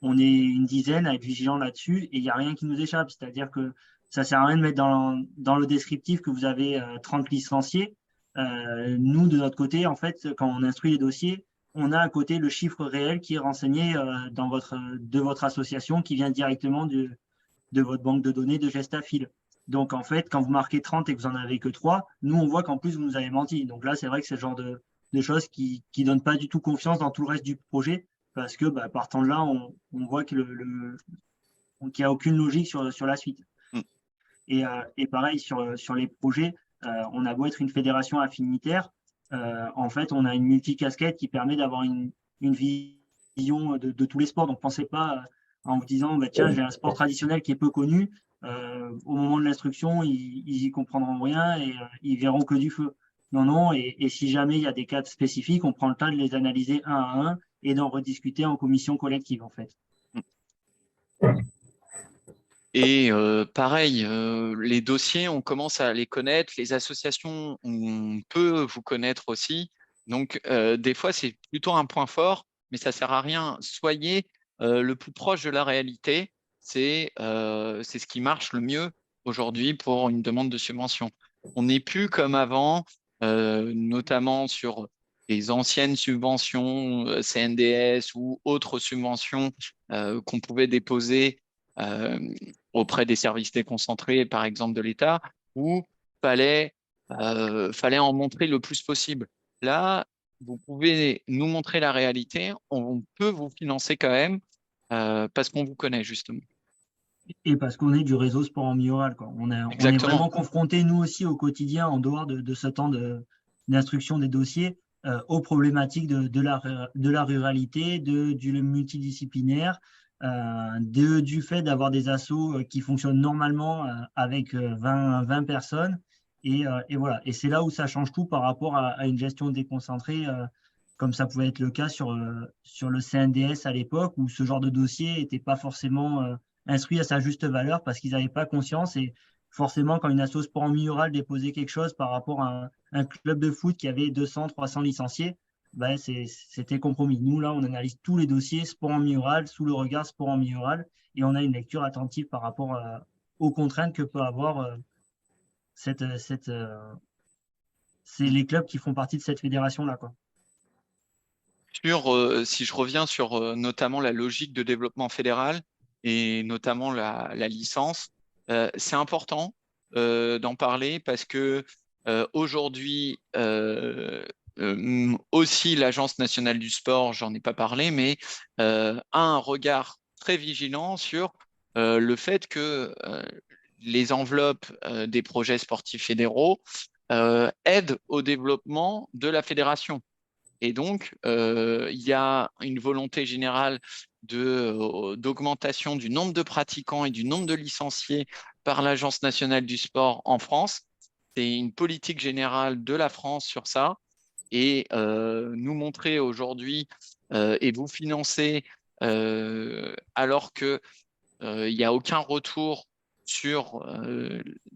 on est une dizaine à être vigilants là-dessus et il n'y a rien qui nous échappe. C'est-à-dire que ça ne sert à rien de mettre dans le descriptif que vous avez 30 licenciés. Nous, de notre côté, en fait, quand on instruit les dossiers, on a à côté le chiffre réel qui est renseigné de votre association, qui vient directement de votre banque de données de Gestafil. Donc, en fait, quand vous marquez 30 et que vous n'en avez que 3, nous, on voit qu'en plus, vous nous avez menti. Donc là, c'est vrai que c'est le genre de choses qui ne donnent pas du tout confiance dans tout le reste du projet parce que, partant de là, on voit qu'il n'y a aucune logique sur la suite. Mm. Et pareil, sur les projets, on a beau être une fédération affinitaire, en fait, on a une multicasquette qui permet d'avoir une vision de tous les sports. Donc, pensez pas en vous disant, tiens, j'ai un sport traditionnel qui est peu connu. Au moment de l'instruction, ils y comprendront rien et ils verront que du feu. Non, non. Et si jamais il y a des cas spécifiques, on prend le temps de les analyser un à un et d'en rediscuter en commission collective, en fait. Et pareil, les dossiers, on commence à les connaître. Les associations, on peut vous connaître aussi. Donc, des fois, c'est plutôt un point fort, mais ça ne sert à rien. Soyez le plus proche de la réalité. C'est ce qui marche le mieux aujourd'hui pour une demande de subvention. On n'est plus comme avant, notamment sur les anciennes subventions CNDS ou autres subventions qu'on pouvait déposer euh, auprès des services déconcentrés, par exemple de l'État, où fallait en montrer le plus possible. Là, vous pouvez nous montrer la réalité, on peut vous financer quand même parce qu'on vous connaît justement. Et parce qu'on est du réseau sport en milieu rural, quoi. On est Exactement. vraiment confronté, nous aussi, au quotidien, en dehors de ce temps d'instruction des dossiers, aux problématiques de la ruralité, du multidisciplinaire, du fait d'avoir des assos qui fonctionnent normalement avec 20 personnes. Et voilà. Et c'est là où ça change tout par rapport à une gestion déconcentrée, comme ça pouvait être le cas sur le CNDS à l'époque, où ce genre de dossier n'était pas forcément instruit à sa juste valeur parce qu'ils n'avaient pas conscience. Et forcément, quand une asso sport en milieu rural déposait quelque chose par rapport à un club de foot qui avait 200, 300 licenciés, c'était compromis. Nous, là, on analyse tous les dossiers sport en milieu rural sous le regard sport en milieu rural et on a une lecture attentive par rapport aux contraintes que peut avoir c'est les clubs qui font partie de cette fédération-là, quoi. Si je reviens sur notamment la logique de développement fédéral et notamment la licence, c'est important d'en parler parce que aujourd'hui, aussi l'Agence nationale du sport, j'en ai pas parlé, mais a un regard très vigilant sur le fait que les enveloppes des projets sportifs fédéraux aident au développement de la fédération. Et donc, il y a une volonté générale d'augmentation du nombre de pratiquants et du nombre de licenciés par l'Agence nationale du sport en France. C'est une politique générale de la France sur ça. Et nous montrer aujourd'hui et vous financer alors qu'il n'y a aucun retour sur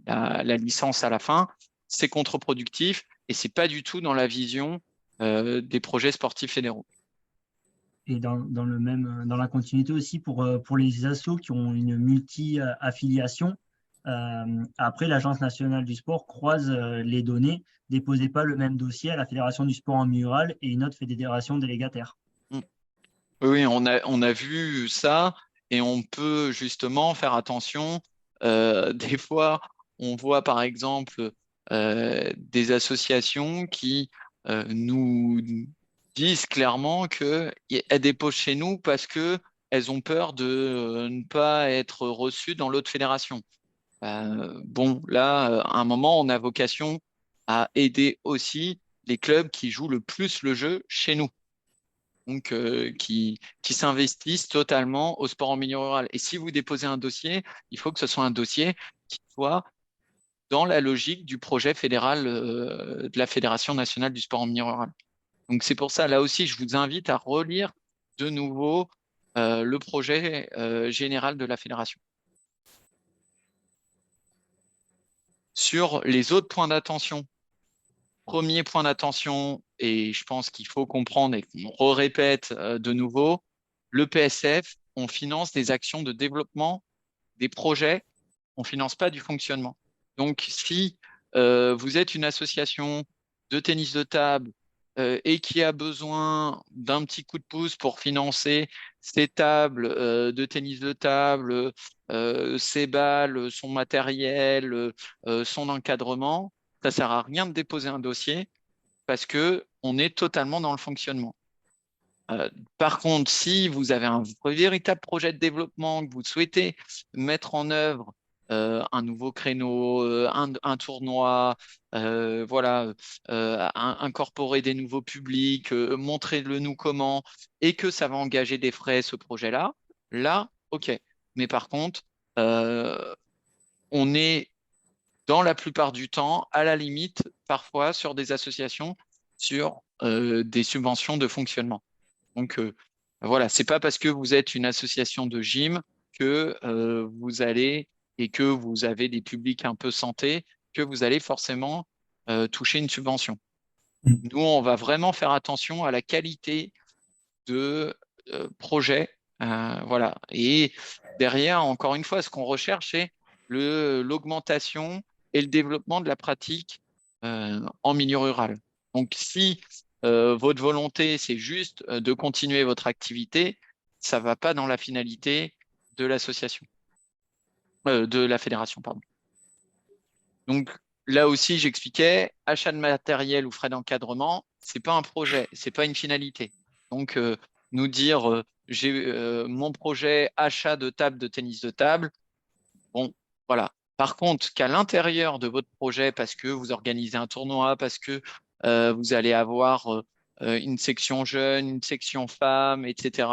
la licence à la fin, c'est contre-productif et c'est pas du tout dans la vision des projets sportifs fédéraux. Et dans la continuité aussi, pour les assos qui ont une multi-affiliation, après, l'Agence nationale du sport croise les données. Déposez pas le même dossier à la Fédération du sport en milieu rural et une autre fédération délégataire. Oui, on a vu ça et on peut justement faire attention. Des fois, on voit par exemple des associations qui nous disent clairement qu'elles déposent chez nous parce qu'elles ont peur de ne pas être reçues dans l'autre fédération. Bon, là, à un moment, on a vocation à aider aussi les clubs qui jouent le plus le jeu chez nous, donc qui s'investissent totalement au sport en milieu rural. Et si vous déposez un dossier, il faut que ce soit un dossier qui soit dans la logique du projet fédéral de la Fédération nationale du sport en milieu rural. Donc c'est pour ça, là aussi, je vous invite à relire de nouveau le projet général de la fédération. Sur les autres points d'attention, premier point d'attention, et je pense qu'il faut comprendre et qu'on répète de nouveau, le PSF, on finance des actions de développement, des projets, on ne finance pas du fonctionnement. Donc, si vous êtes une association de tennis de table et qui a besoin d'un petit coup de pouce pour financer ses tables de tennis de table, ses balles, son matériel, son encadrement, ça ne sert à rien de déposer un dossier parce qu'on est totalement dans le fonctionnement. Par contre, si vous avez un véritable projet de développement, que vous souhaitez mettre en œuvre un nouveau créneau, un tournoi, voilà, incorporer des nouveaux publics, montrez-le nous comment, et que ça va engager des frais, ce projet-là, là, OK. Mais par contre, on est dans la plupart du temps, à la limite, parfois sur des associations, sur des subventions de fonctionnement. Donc voilà, c'est pas parce que vous êtes une association de gym que vous allez et que vous avez des publics un peu santé que vous allez forcément toucher une subvention. Nous, on va vraiment faire attention à la qualité de projet. Voilà. Et derrière, encore une fois, ce qu'on recherche, c'est l'augmentation et le développement de la pratique en milieu rural. Donc, si votre volonté, c'est juste de continuer votre activité, ça ne va pas dans la finalité de l'association, de la fédération, pardon. Donc, là aussi, j'expliquais, achat de matériel ou frais d'encadrement, ce n'est pas un projet, ce n'est pas une finalité. Donc, nous dire, j'ai mon projet achat de table de tennis de table, bon, voilà. Par contre, qu'à l'intérieur de votre projet, parce que vous organisez un tournoi, parce que vous allez avoir une section jeune, une section femme, etc.,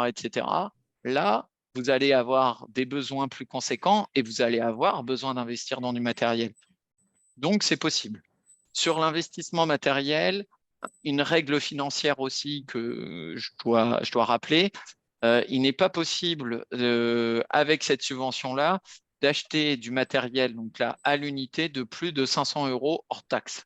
là, vous allez avoir des besoins plus conséquents et vous allez avoir besoin d'investir dans du matériel. Donc, c'est possible. Sur l'investissement matériel, une règle financière aussi que je dois rappeler, il n'est pas possible, avec cette subvention-là, d'acheter du matériel, donc là, à l'unité, de plus de 500 € hors taxe.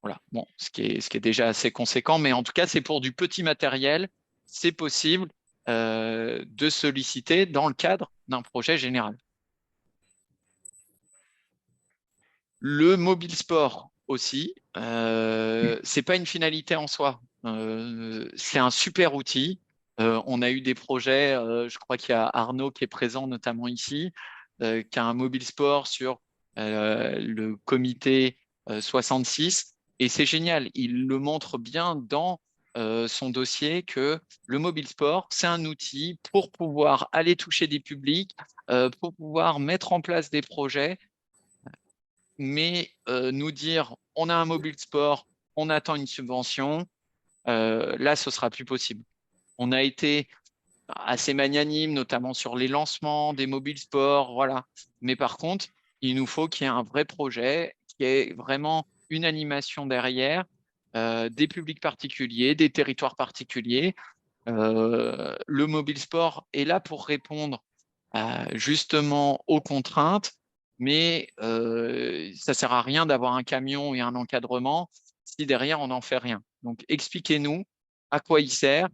Voilà, bon, ce qui est déjà assez conséquent, mais en tout cas, c'est pour du petit matériel, c'est possible de solliciter dans le cadre d'un projet général. Le mobile sport aussi, c'est pas une finalité en soi. C'est un super outil. On a eu des projets, je crois qu'il y a Arnaud qui est présent notamment ici, qui a un mobile sport sur le comité 66. Et c'est génial, il le montre bien dans son dossier que le mobile sport, c'est un outil pour pouvoir aller toucher des publics, pour pouvoir mettre en place des projets, mais nous dire on a un mobile sport, on attend une subvention, là, ce sera plus possible. On a été assez magnanime, notamment sur les lancements des mobiles sports, voilà. Mais par contre, il nous faut qu'il y ait un vrai projet, qu'il y ait vraiment une animation derrière, des publics particuliers, des territoires particuliers. Le mobile sport est là pour répondre justement aux contraintes. mais ça ne sert à rien d'avoir un camion et un encadrement si derrière, on n'en fait rien. Donc, expliquez-nous à quoi il sert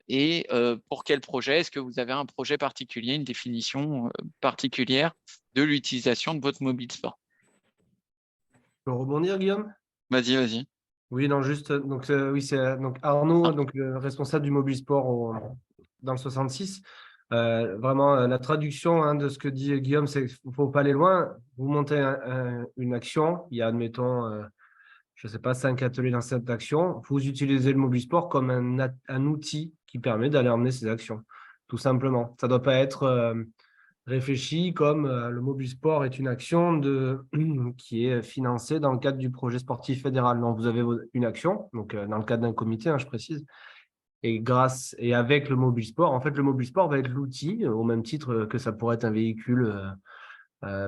et pour quel projet. Est-ce que vous avez un projet particulier, une définition particulière de l'utilisation de votre mobile sport? Je peux rebondir, Guillaume? Vas-y, vas-y. Oui, non, juste, donc oui, c'est donc Arnaud, donc le responsable du mobile sport dans le 66. Vraiment, la traduction de ce que dit Guillaume, c'est qu'il ne faut pas aller loin. Vous montez une action, il y a, admettons, je ne sais pas, 5 ateliers dans cette action. Vous utilisez le mobile sport comme un outil qui permet d'aller emmener ces actions, tout simplement. Ça ne doit pas être réfléchi comme le mobile sport est une action qui est financée dans le cadre du projet sportif fédéral. Donc, vous avez une action, donc dans le cadre d'un comité, je précise, et avec le mobile sport, en fait, le mobile sport va être l'outil, au même titre que ça pourrait être un véhicule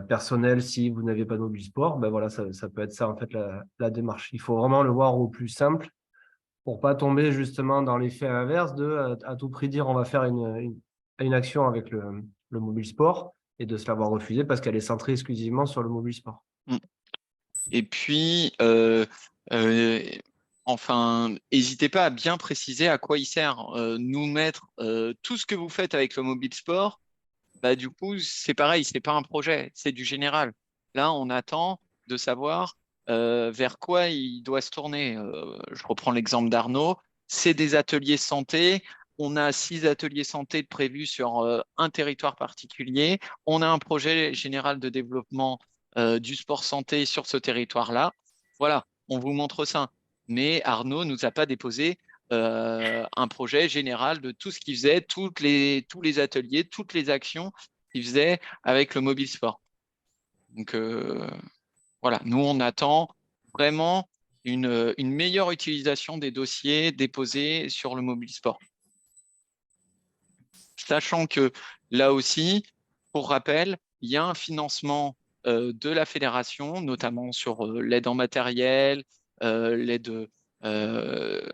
personnel si vous n'avez pas de mobile sport. Ben voilà, ça peut être ça, en fait, la démarche. Il faut vraiment le voir au plus simple pour pas tomber justement dans l'effet inverse de à tout prix dire on va faire une action avec le mobile sport et de se l'avoir refusé parce qu'elle est centrée exclusivement sur le mobile sport. Et puis, enfin, n'hésitez pas à bien préciser à quoi il sert. Nous mettre tout ce que vous faites avec le mobile sport, bah, du coup, c'est pareil, c'est pas un projet, c'est du général. Là, on attend de savoir vers quoi il doit se tourner. Je reprends l'exemple d'Arnaud. C'est des ateliers santé. On a 6 ateliers santé prévus sur un territoire particulier. On a un projet général de développement du sport santé sur ce territoire-là. Voilà, on vous montre ça. Mais Arnaud ne nous a pas déposé un projet général de tout ce qu'il faisait, tous les ateliers, toutes les actions qu'il faisait avec le mobile sport. Donc voilà, nous on attend vraiment une meilleure utilisation des dossiers déposés sur le mobile sport. Sachant que là aussi, pour rappel, il y a un financement de la fédération, notamment sur l'aide en matériel, l'aide je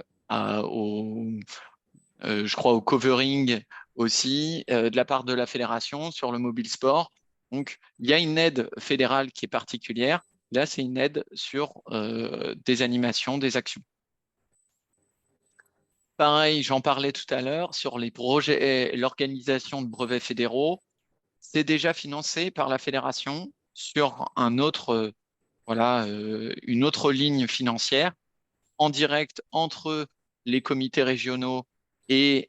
crois au covering aussi, de la part de la fédération sur le mobile sport. Donc, il y a une aide fédérale qui est particulière. Là, c'est une aide sur des animations, des actions. Pareil, j'en parlais tout à l'heure sur les projets, l'organisation de brevets fédéraux. C'est déjà financé par la fédération sur un autre, une autre ligne financière en direct entre les comités régionaux et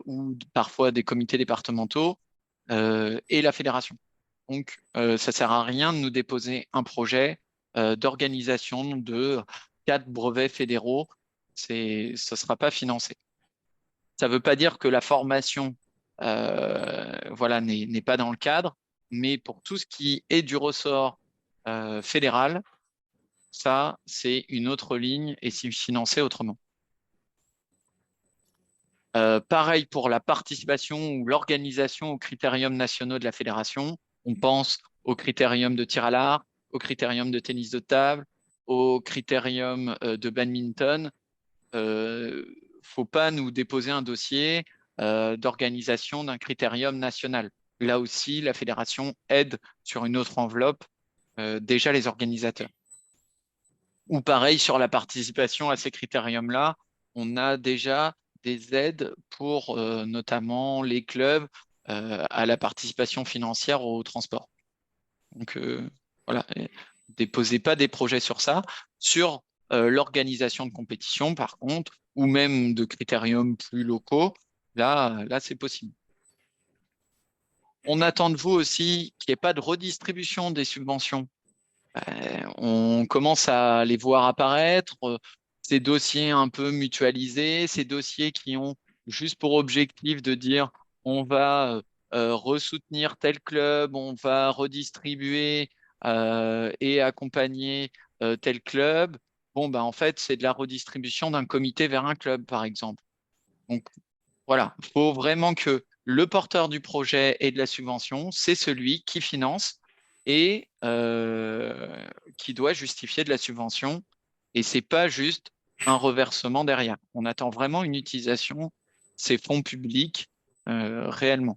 ou parfois des comités départementaux et la fédération. Donc, ça ne sert à rien de nous déposer un projet d'organisation de 4 brevets fédéraux. Ça ne sera pas financé. Ça ne veut pas dire que la formation n'est pas dans le cadre, mais pour tout ce qui est du ressort fédéral, ça, c'est une autre ligne et c'est financé autrement. Pareil pour la participation ou l'organisation aux critériums nationaux de la fédération. On pense au critérium de tir à l'arc, au critérium de tennis de table, au critérium de badminton. Faut pas nous déposer un dossier d'organisation d'un critérium national. Là aussi, la fédération aide sur une autre enveloppe déjà les organisateurs. Ou pareil, sur la participation à ces critériums-là, on a déjà des aides pour notamment les clubs à la participation financière au transport. Donc voilà, déposez pas des projets sur ça. Sur l'organisation de compétition, par contre, ou même de critériums plus locaux, là c'est possible. On attend de vous aussi qu'il n'y ait pas de redistribution des subventions. On commence à les voir apparaître, ces dossiers un peu mutualisés, ces dossiers qui ont juste pour objectif de dire on va ressoutenir tel club, on va redistribuer et accompagner tel club. Bon, ben, en fait, c'est de la redistribution d'un comité vers un club, par exemple. Donc, voilà, il faut vraiment que le porteur du projet et de la subvention, c'est celui qui finance et qui doit justifier de la subvention. Et ce n'est pas juste un reversement derrière. On attend vraiment une utilisation de ces fonds publics réellement.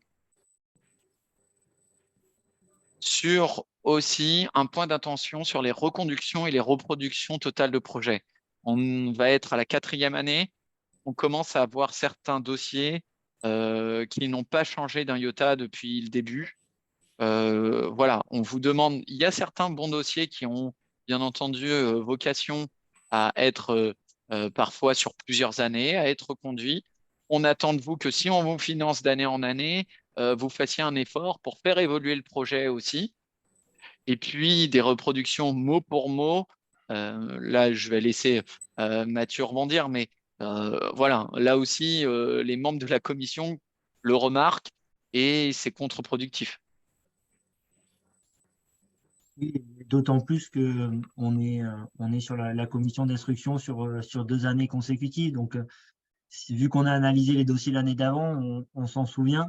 Sur aussi un point d'attention sur les reconductions et les reproductions totales de projets. On va être à la 4e année. On commence à avoir certains dossiers qui n'ont pas changé d'un iota depuis le début. Voilà, on vous demande, il y a certains bons dossiers qui ont bien entendu vocation à être parfois sur plusieurs années, à être conduits. On attend de vous que si on vous finance d'année en année, vous fassiez un effort pour faire évoluer le projet aussi. Et puis des reproductions mot pour mot. Là, je vais laisser Mathieu rebondir, mais voilà, là aussi, les membres de la commission le remarquent et c'est contre-productif. Oui, d'autant plus que on est sur la commission d'instruction sur 2 années consécutives. Donc, vu qu'on a analysé les dossiers l'année d'avant, on s'en souvient,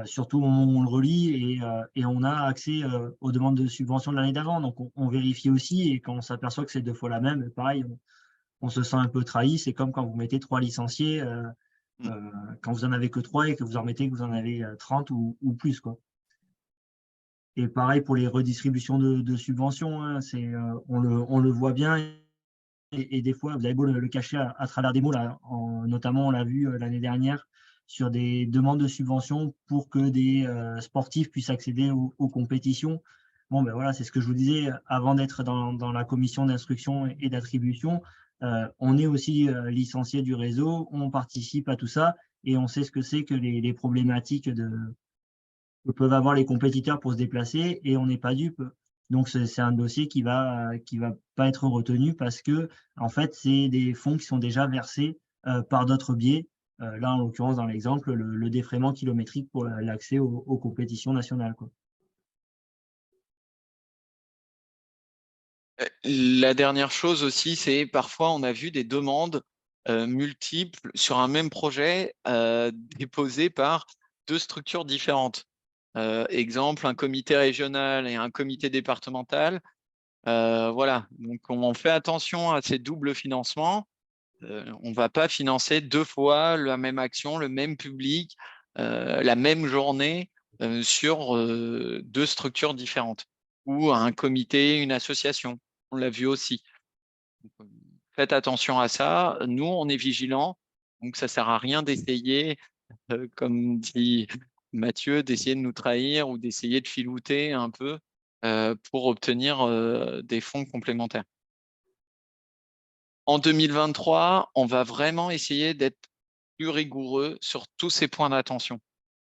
surtout au moment où on le relit et on a accès aux demandes de subvention de l'année d'avant. Donc, on vérifie aussi et quand on s'aperçoit que c'est 2 fois la même, pareil, on se sent un peu trahi. C'est comme quand vous mettez 3 licenciés, quand vous en avez que 3 et que vous en mettez que vous en avez 30 ou plus, quoi. Et pareil pour les redistributions de subventions, hein, on le voit bien et des fois, vous avez beau le cacher à travers des mots, là, notamment on l'a vu l'année dernière sur des demandes de subventions pour que des sportifs puissent accéder aux compétitions. Bon, ben voilà, c'est ce que je vous disais avant d'être dans la commission d'instruction et d'attribution. On est aussi licencié du réseau, on participe à tout ça et on sait ce que c'est que les problématiques que peuvent avoir les compétiteurs pour se déplacer et on n'est pas dupe. Donc c'est un dossier qui va pas être retenu parce que en fait c'est des fonds qui sont déjà versés par d'autres biais. Là en l'occurrence dans l'exemple le défraiement kilométrique pour l'accès aux compétitions nationales, quoi. La dernière chose aussi, c'est parfois on a vu des demandes multiples sur un même projet déposées par 2 structures différentes. Exemple, un comité régional et un comité départemental. Voilà, donc on fait attention à ces doubles financements. On ne va pas financer 2 fois la même action, le même public, la même journée sur 2 structures différentes ou un comité, une association. On l'a vu aussi. Donc, faites attention à ça. Nous, on est vigilants. Donc, ça ne sert à rien d'essayer, comme dit Mathieu, d'essayer de nous trahir ou d'essayer de filouter un peu pour obtenir des fonds complémentaires. En 2023, on va vraiment essayer d'être plus rigoureux sur tous ces points d'attention.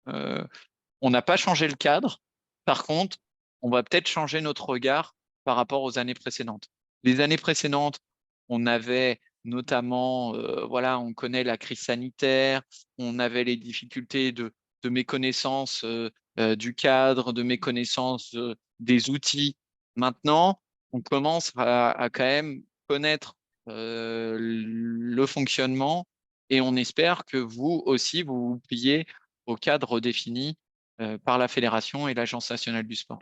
On n'a pas changé le cadre. Par contre, on va peut-être changer notre regard par rapport aux années précédentes. Les années précédentes, on avait notamment, voilà, on connaît la crise sanitaire, on avait les difficultés de méconnaissance du cadre, de méconnaissance des outils. Maintenant, on commence à quand même connaître le fonctionnement et on espère que vous aussi, vous vous pliez au cadre défini par la fédération et l'Agence nationale du sport.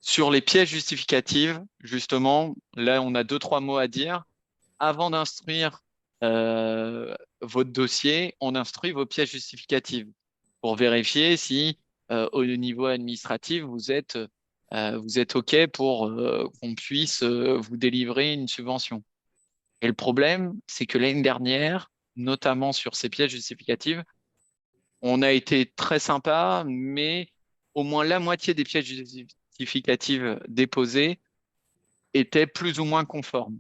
Sur les pièces justificatives, justement, là, on a 2-3 mots à dire. Avant d'instruire votre dossier, on instruit vos pièces justificatives pour vérifier si, au niveau administratif, vous êtes OK pour qu'on puisse vous délivrer une subvention. Et le problème, c'est que l'année dernière, notamment sur ces pièces justificatives, on a été très sympa, mais au moins la moitié des pièces justificatives déposées étaient plus ou moins conformes.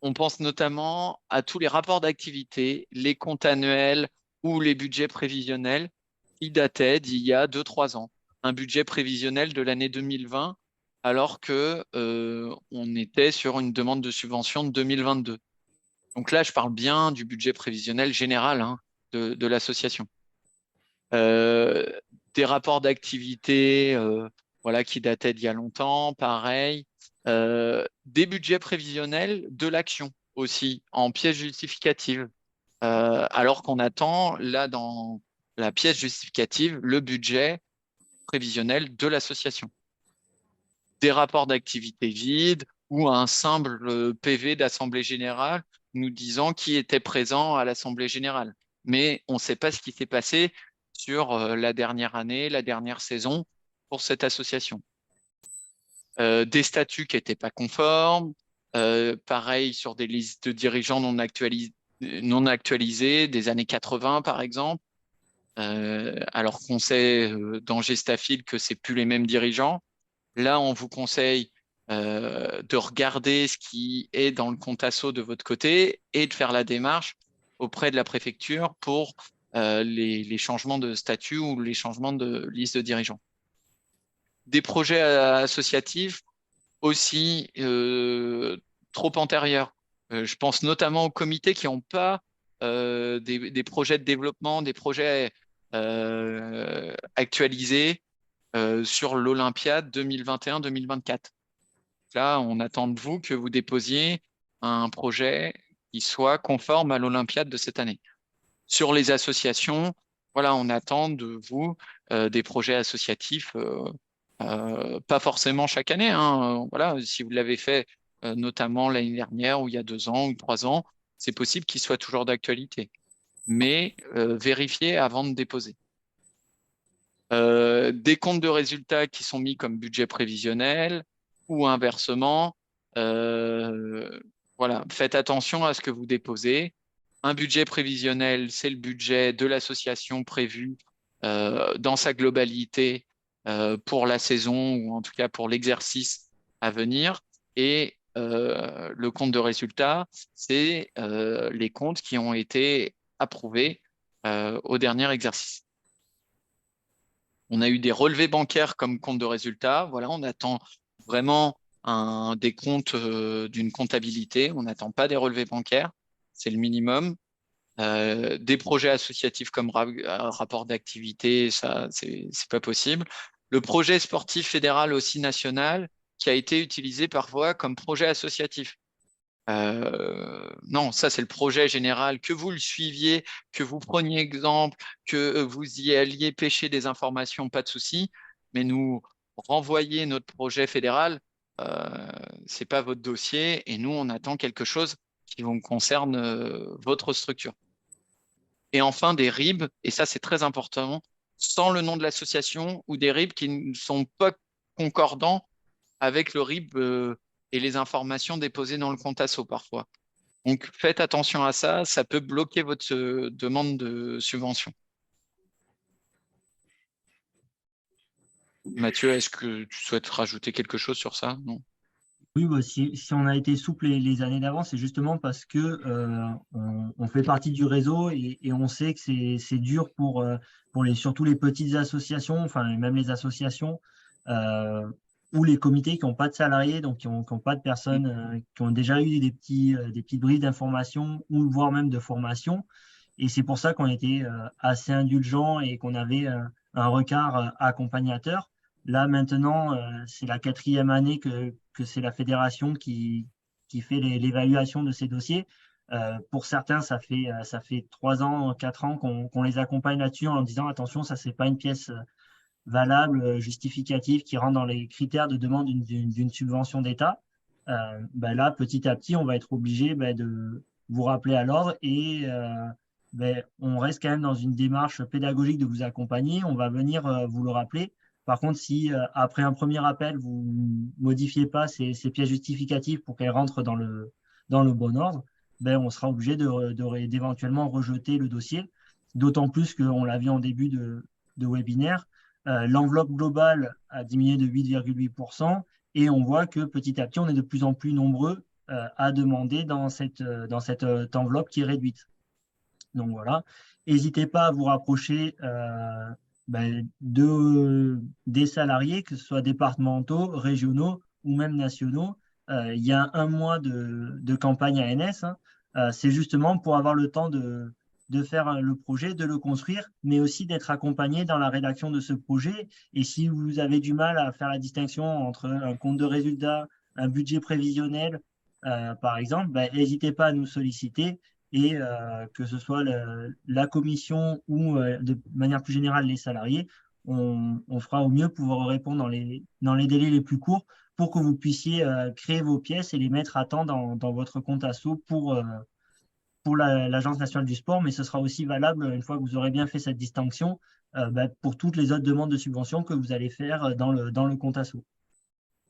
On pense notamment à tous les rapports d'activité, les comptes annuels ou les budgets prévisionnels qui dataient d'il y a 2-3 ans. Un budget prévisionnel de l'année 2020, alors que on était sur une demande de subvention de 2022. Donc là, je parle bien du budget prévisionnel général hein, de l'association. Des rapports d'activité voilà, qui dataient d'il y a longtemps, pareil. Des budgets prévisionnels de l'action aussi, en pièces justificatives. Alors qu'on attend, là, dans la pièce justificative, le budget prévisionnel de l'association. Des rapports d'activité vides ou un simple PV d'Assemblée générale nous disant qui était présent à l'Assemblée générale. Mais on ne sait pas ce qui s'est passé sur la dernière année, la dernière saison pour cette association. Des statuts qui n'étaient pas conformes, pareil sur des listes de dirigeants non actualisées des années 80 par exemple, alors qu'on sait dans Gestafil que c'est plus les mêmes dirigeants. Là, on vous conseille de regarder ce qui est dans le compte asso de votre côté et de faire la démarche auprès de la préfecture pour les changements de statut ou les changements de liste de dirigeants. Des projets associatifs aussi trop antérieurs. Je pense notamment aux comités qui n'ont pas des projets de développement, des projets actualisés sur l'Olympiade 2021-2024. Là, on attend de vous que vous déposiez un projet qui soit conforme à l'Olympiade de cette année. Sur les associations, voilà, on attend de vous des projets associatifs, pas forcément chaque année, hein. Voilà, si vous l'avez fait notamment l'année dernière ou il y a 2 ans ou 3 ans, c'est possible qu'il soit toujours d'actualité. Mais vérifiez avant de déposer. Des comptes de résultats qui sont mis comme budget prévisionnel ou inversement. Voilà, faites attention à ce que vous déposez. Un budget prévisionnel, c'est le budget de l'association prévu dans sa globalité pour la saison ou en tout cas pour l'exercice à venir. Et le compte de résultat, c'est les comptes qui ont été approuvés au dernier exercice. On a eu des relevés bancaires comme compte de résultat. Voilà, on attend vraiment des comptes d'une comptabilité. On n'attend pas des relevés bancaires. C'est le minimum. Des projets associatifs comme rapport d'activité, ça, c'est pas possible. Le projet sportif fédéral aussi national qui a été utilisé parfois comme projet associatif. Non, ça c'est le projet général, que vous le suiviez, que vous preniez exemple, que vous y alliez pêcher des informations, pas de souci, mais nous renvoyer notre projet fédéral, c'est pas votre dossier et nous on attend quelque chose qui vous concerne votre structure. Et enfin des RIB, et ça c'est très important, sans le nom de l'association ou des RIB qui ne sont pas concordants avec le RIB et les informations déposées dans le compte asso parfois. Donc, faites attention à ça, ça peut bloquer votre demande de subvention. Mathieu, est-ce que tu souhaites rajouter quelque chose sur ça? Non. Oui, bah, si on a été souple les années d'avant, c'est justement parce que on fait partie du réseau et on sait que c'est dur pour surtout les petites associations, enfin même les associations ou les comités qui n'ont pas de salariés, donc qui n'ont pas de personnes, qui ont déjà eu des petites brises d'information ou voire même de formation. Et c'est pour ça qu'on était assez indulgents et qu'on avait un regard accompagnateur. Là, maintenant, c'est la 4e année que c'est la fédération qui fait l'évaluation de ces dossiers. Pour certains, ça fait 3 ans, 4 ans qu'on les accompagne là-dessus en disant attention, ça, c'est pas une pièce valable, justificative qui rentre dans les critères de demande d'une subvention d'État. Là, petit à petit, on va être obligé de vous rappeler à l'ordre et on reste quand même dans une démarche pédagogique de vous accompagner. On va venir vous le rappeler. Par contre, si après un premier appel, vous ne modifiez pas ces pièces justificatives pour qu'elles rentrent dans le bon ordre, on sera obligé d'éventuellement rejeter le dossier. D'autant plus qu'on l'a vu en début de webinaire, l'enveloppe globale a diminué de 8,8% et on voit que petit à petit, on est de plus en plus nombreux à demander dans cette enveloppe qui est réduite. Donc voilà, n'hésitez pas à vous rapprocher des salariés, que ce soit départementaux, régionaux ou même nationaux. Il y a 1 mois de campagne ANS. C'est justement pour avoir le temps de faire le projet, de le construire, mais aussi d'être accompagné dans la rédaction de ce projet. Et si vous avez du mal à faire la distinction entre un compte de résultat, un budget prévisionnel, par exemple, n'hésitez pas à nous solliciter et que ce soit la commission ou de manière plus générale les salariés, on fera au mieux pour vous répondre dans les délais les plus courts pour que vous puissiez créer vos pièces et les mettre à temps dans votre compte asso pour l'Agence nationale du sport, mais ce sera aussi valable une fois que vous aurez bien fait cette distinction pour toutes les autres demandes de subvention que vous allez faire dans le compte asso.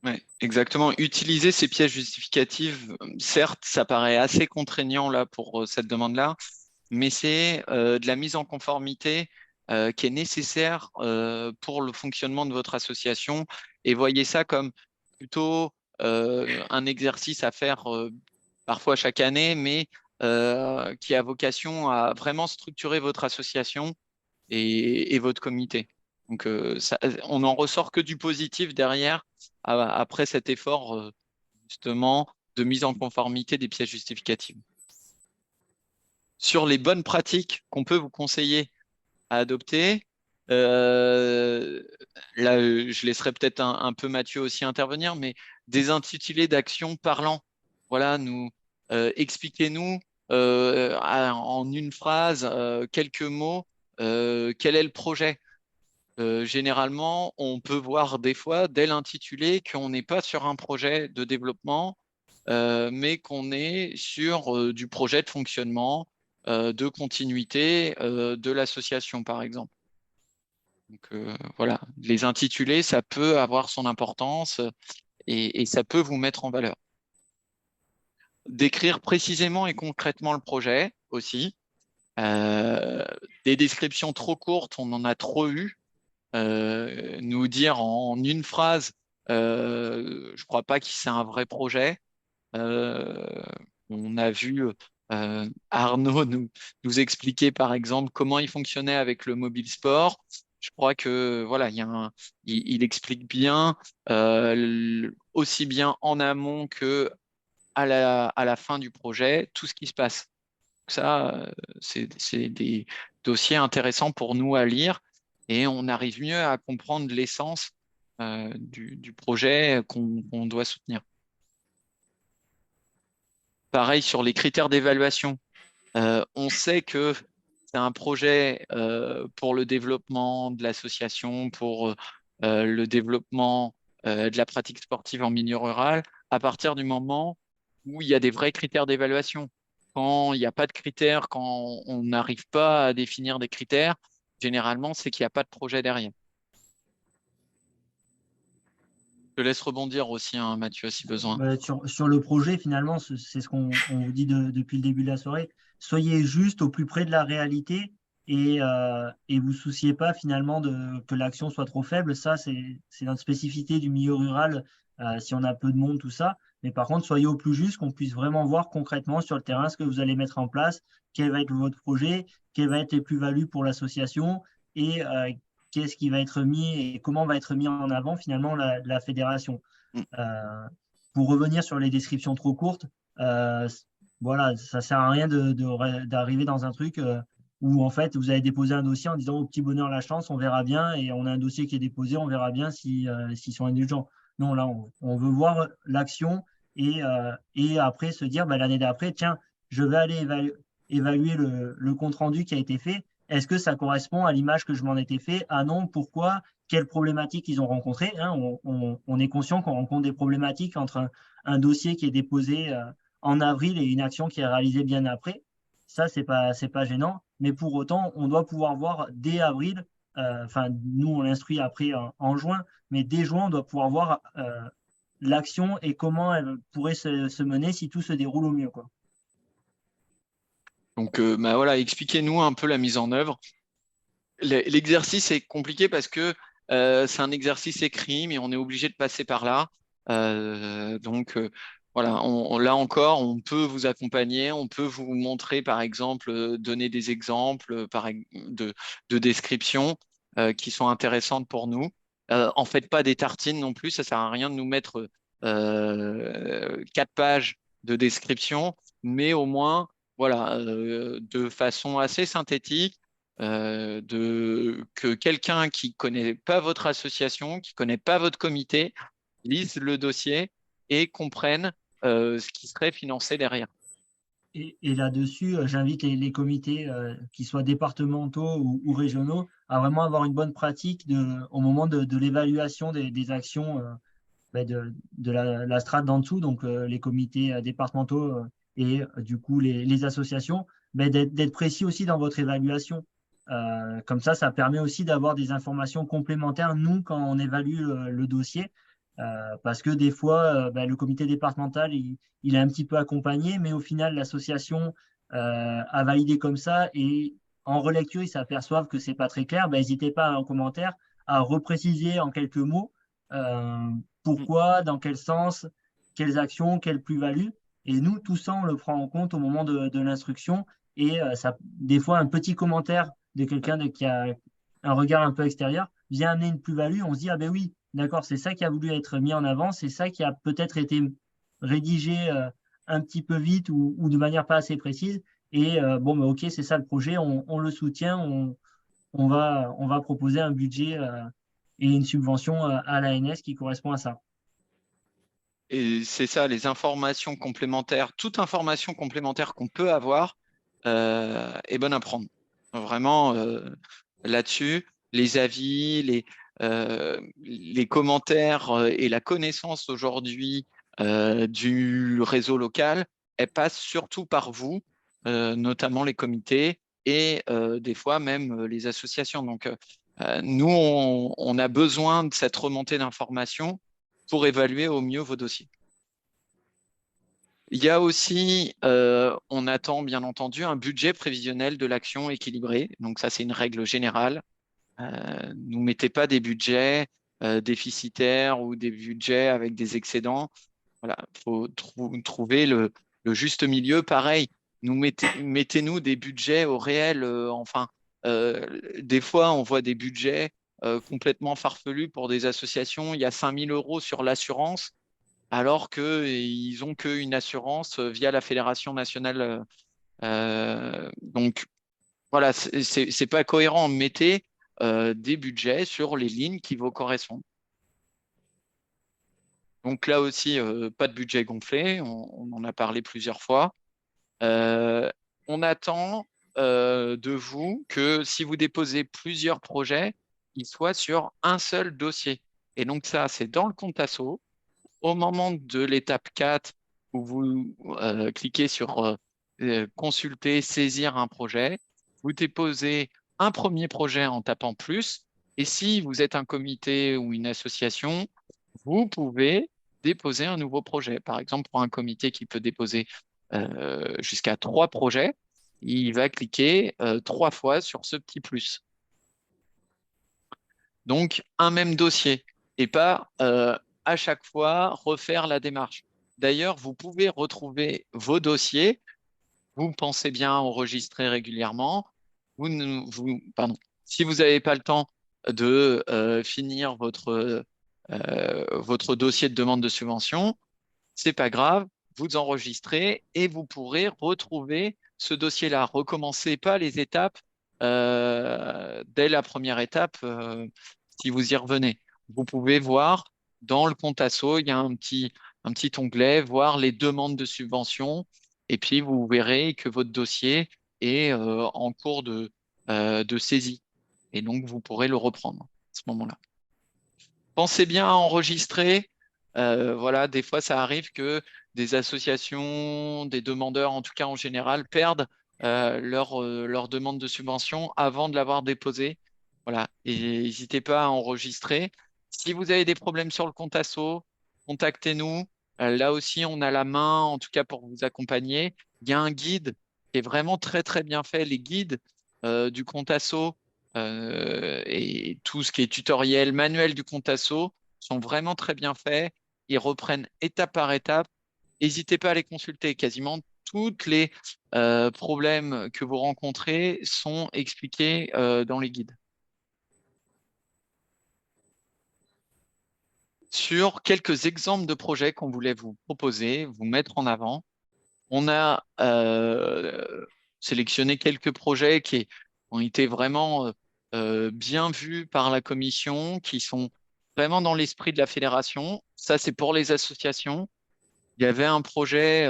Ouais, exactement. Utiliser ces pièces justificatives, certes, ça paraît assez contraignant là pour cette demande-là, mais c'est de la mise en conformité qui est nécessaire pour le fonctionnement de votre association. Et voyez ça comme plutôt un exercice à faire parfois chaque année, mais qui a vocation à vraiment structurer votre association et votre comité. Donc, on n'en ressort que du positif derrière, après cet effort justement de mise en conformité des pièces justificatives. Sur les bonnes pratiques qu'on peut vous conseiller à adopter, là, je laisserai peut-être un peu Mathieu aussi intervenir, mais des intitulés d'actions parlants. Voilà, expliquez-nous en une phrase, quelques mots, quel est le projet. Généralement, on peut voir des fois, dès l'intitulé, qu'on n'est pas sur un projet de développement, mais qu'on est sur du projet de fonctionnement, de continuité de l'association, par exemple. Donc voilà, les intitulés, ça peut avoir son importance et ça peut vous mettre en valeur. Décrire précisément et concrètement le projet aussi. Des descriptions trop courtes, on en a trop eu. Nous dire en une phrase, je crois pas que c'est un vrai projet. Euh, on a vu Arnaud nous expliquer par exemple comment il fonctionnait avec le mobile sport. Je crois que voilà, il explique bien aussi bien en amont que à la fin du projet tout ce qui se passe. Ça, c'est des dossiers intéressants pour nous à lire et on arrive mieux à comprendre l'essence du projet qu'on doit soutenir. Pareil sur les critères d'évaluation. On sait que c'est un projet pour le développement de l'association, pour le développement de la pratique sportive en milieu rural, à partir du moment où il y a des vrais critères d'évaluation. Quand il n'y a pas de critères, quand on n'arrive pas à définir des critères, généralement, c'est qu'il n'y a pas de projet derrière. Je te laisse rebondir aussi, hein, Mathieu, si besoin. Sur le projet, finalement, c'est ce qu'on vous dit depuis le début de la soirée. Soyez juste au plus près de la réalité et vous souciez pas finalement que l'action soit trop faible. Ça, c'est notre spécificité du milieu rural, si on a peu de monde, tout ça. Mais par contre, soyez au plus juste, qu'on puisse vraiment voir concrètement sur le terrain ce que vous allez mettre en place, quel va être votre projet, quelles vont être les plus-values pour l'association et qu'est-ce qui va être mis et comment va être mis en avant finalement la fédération. Mm. Pour revenir sur les descriptions trop courtes, voilà, ça sert à rien d'arriver dans un truc où en fait vous avez déposé un dossier en disant au petit bonheur la chance, on verra bien, et on a un dossier qui est déposé, on verra bien s'ils sont indulgents. Non, là, on veut voir l'action et après se dire l'année d'après, tiens, je vais aller évaluer le compte-rendu qui a été fait. Est-ce que ça correspond à l'image que je m'en étais fait? Ah non, pourquoi? Quelles problématiques ils ont rencontrées, hein. On est conscient qu'on rencontre des problématiques entre un dossier qui est déposé en avril et une action qui est réalisée bien après. Ça, c'est pas gênant. Mais pour autant, on doit pouvoir voir dès avril, enfin, nous, on l'instruit après en juin, mais dès juin, on doit pouvoir voir l'action et comment elle pourrait se mener si tout se déroule au mieux, quoi. Donc, voilà, expliquez-nous un peu la mise en œuvre. L'exercice est compliqué parce que c'est un exercice écrit, mais on est obligé de passer par là. Donc, voilà, là encore, on peut vous accompagner, on peut vous montrer, par exemple, donner des exemples de descriptions qui sont intéressantes pour nous. En faites pas des tartines non plus, ça sert à rien de nous mettre 4 pages de description, mais au moins, voilà, de façon assez synthétique que quelqu'un qui connaît pas votre association, qui connaît pas votre comité, lise le dossier et comprenne ce qui serait financé derrière. Et là-dessus, j'invite les comités, qu'ils soient départementaux ou régionaux, à vraiment avoir une bonne pratique au moment de l'évaluation des actions de la strate d'en dessous, donc les comités départementaux et du coup les associations, d'être précis aussi dans votre évaluation. Comme ça permet aussi d'avoir des informations complémentaires, nous, quand on évalue le dossier. Parce que des fois, le comité départemental, il est un petit peu accompagné, mais au final, l'association a validé comme ça et en relecture, ils s'aperçoivent que c'est pas très clair. N'hésitez pas en commentaire à repréciser en quelques mots pourquoi, dans quel sens, quelles actions, quelle plus-value. Et nous, tout ça, on le prend en compte au moment de l'instruction. Et des fois, un petit commentaire de quelqu'un qui a un regard un peu extérieur vient amener une plus-value. On se dit, ah ben oui, d'accord, c'est ça qui a voulu être mis en avant, c'est ça qui a peut-être été rédigé un petit peu vite ou de manière pas assez précise. Et ok, c'est ça le projet, on le soutient, on va proposer un budget et une subvention à l'ANS qui correspond à ça. Et c'est ça, les informations complémentaires, toute information complémentaire qu'on peut avoir est bonne à prendre. Vraiment, là-dessus, les avis, les commentaires et la connaissance aujourd'hui du réseau local, elle passe surtout par vous, notamment les comités et des fois même les associations. Donc, nous, on a besoin de cette remontée d'informations pour évaluer au mieux vos dossiers. Il y a aussi, on attend bien entendu un budget prévisionnel de l'action équilibré. Donc ça, c'est une règle générale. Ne mettez pas des budgets déficitaires ou des budgets avec des excédents. Voilà, il faut trouver le juste milieu. Pareil, mettez-nous des budgets au réel. Des fois, on voit des budgets complètement farfelus pour des associations. Il y a 5 000 € sur l'assurance alors qu'ils n'ont qu'une assurance via la Fédération nationale. Donc, voilà, c'est pas cohérent. Mettez des budgets sur les lignes qui vous correspondent. Donc là aussi, pas de budget gonflé, on en a parlé plusieurs fois. On attend de vous que si vous déposez plusieurs projets, ils soient sur un seul dossier. Et donc ça, c'est dans le compte asso. Au moment de l'étape 4, où vous cliquez sur consulter, saisir un projet, vous déposez un premier projet en tapant plus. Et si vous êtes un comité ou une association, vous pouvez déposer un nouveau projet. Par exemple, pour un comité qui peut déposer jusqu'à 3 projets, il va cliquer 3 fois sur ce petit plus. Donc, un même dossier et pas à chaque fois refaire la démarche. D'ailleurs, vous pouvez retrouver vos dossiers. Vous pensez bien enregistrer régulièrement. Si vous n'avez pas le temps de finir votre dossier de demande de subvention, c'est pas grave, vous enregistrez et vous pourrez retrouver ce dossier-là. Recommencez pas les étapes dès la première étape si vous y revenez. Vous pouvez voir dans le compte asso, il y a un petit onglet, voir les demandes de subvention et puis vous verrez que votre dossier est en cours de saisie et donc vous pourrez le reprendre à ce moment-là. Pensez bien à enregistrer. Voilà, des fois, ça arrive que des associations, des demandeurs, en tout cas en général, perdent leur demande de subvention avant de l'avoir déposée. Voilà, et n'hésitez pas à enregistrer. Si vous avez des problèmes sur le compte asso, contactez-nous. Là aussi, on a la main, en tout cas pour vous accompagner. Il y a un guide qui est vraiment très, très bien fait. Les guides du compte asso et tout ce qui est tutoriel, manuel du compte asso sont vraiment très bien faits. Ils reprennent étape par étape. N'hésitez pas à les consulter. Quasiment tous les problèmes que vous rencontrez sont expliqués dans les guides. Sur quelques exemples de projets qu'on voulait vous proposer, vous mettre en avant, on a sélectionné quelques projets qui ont été vraiment bien vus par la commission, qui sont vraiment dans l'esprit de la fédération. Ça, c'est pour les associations. Il y avait un projet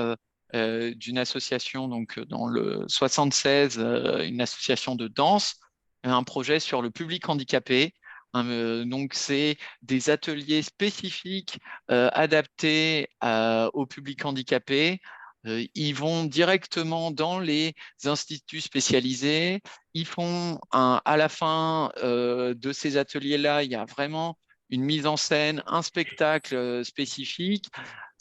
d'une association donc dans le 76, une association de danse, un projet sur le public handicapé. Donc, c'est des ateliers spécifiques adaptés au public handicapé Ils vont directement dans les instituts spécialisés. Ils font à la fin de ces ateliers-là, il y a vraiment une mise en scène, un spectacle spécifique.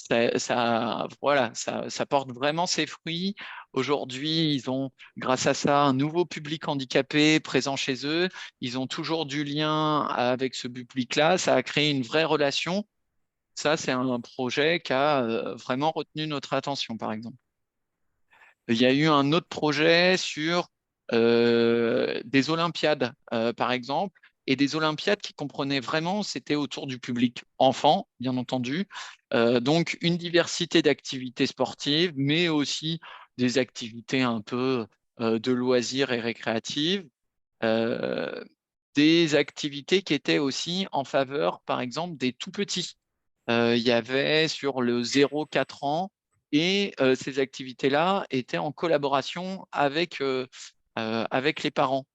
Voilà, ça porte vraiment ses fruits. Aujourd'hui, ils ont, grâce à ça, un nouveau public handicapé présent chez eux. Ils ont toujours du lien avec ce public-là. Ça a créé une vraie relation. Ça, c'est un projet qui a vraiment retenu notre attention, par exemple. Il y a eu un autre projet sur des Olympiades, par exemple, et des Olympiades qui comprenaient vraiment, c'était autour du public enfant, bien entendu. Donc, une diversité d'activités sportives, mais aussi des activités un peu de loisirs et récréatives. Euh, des activités qui étaient aussi en faveur, par exemple, des tout petits. Il y avait sur le 0-4 ans et ces activités-là étaient en collaboration avec les parents.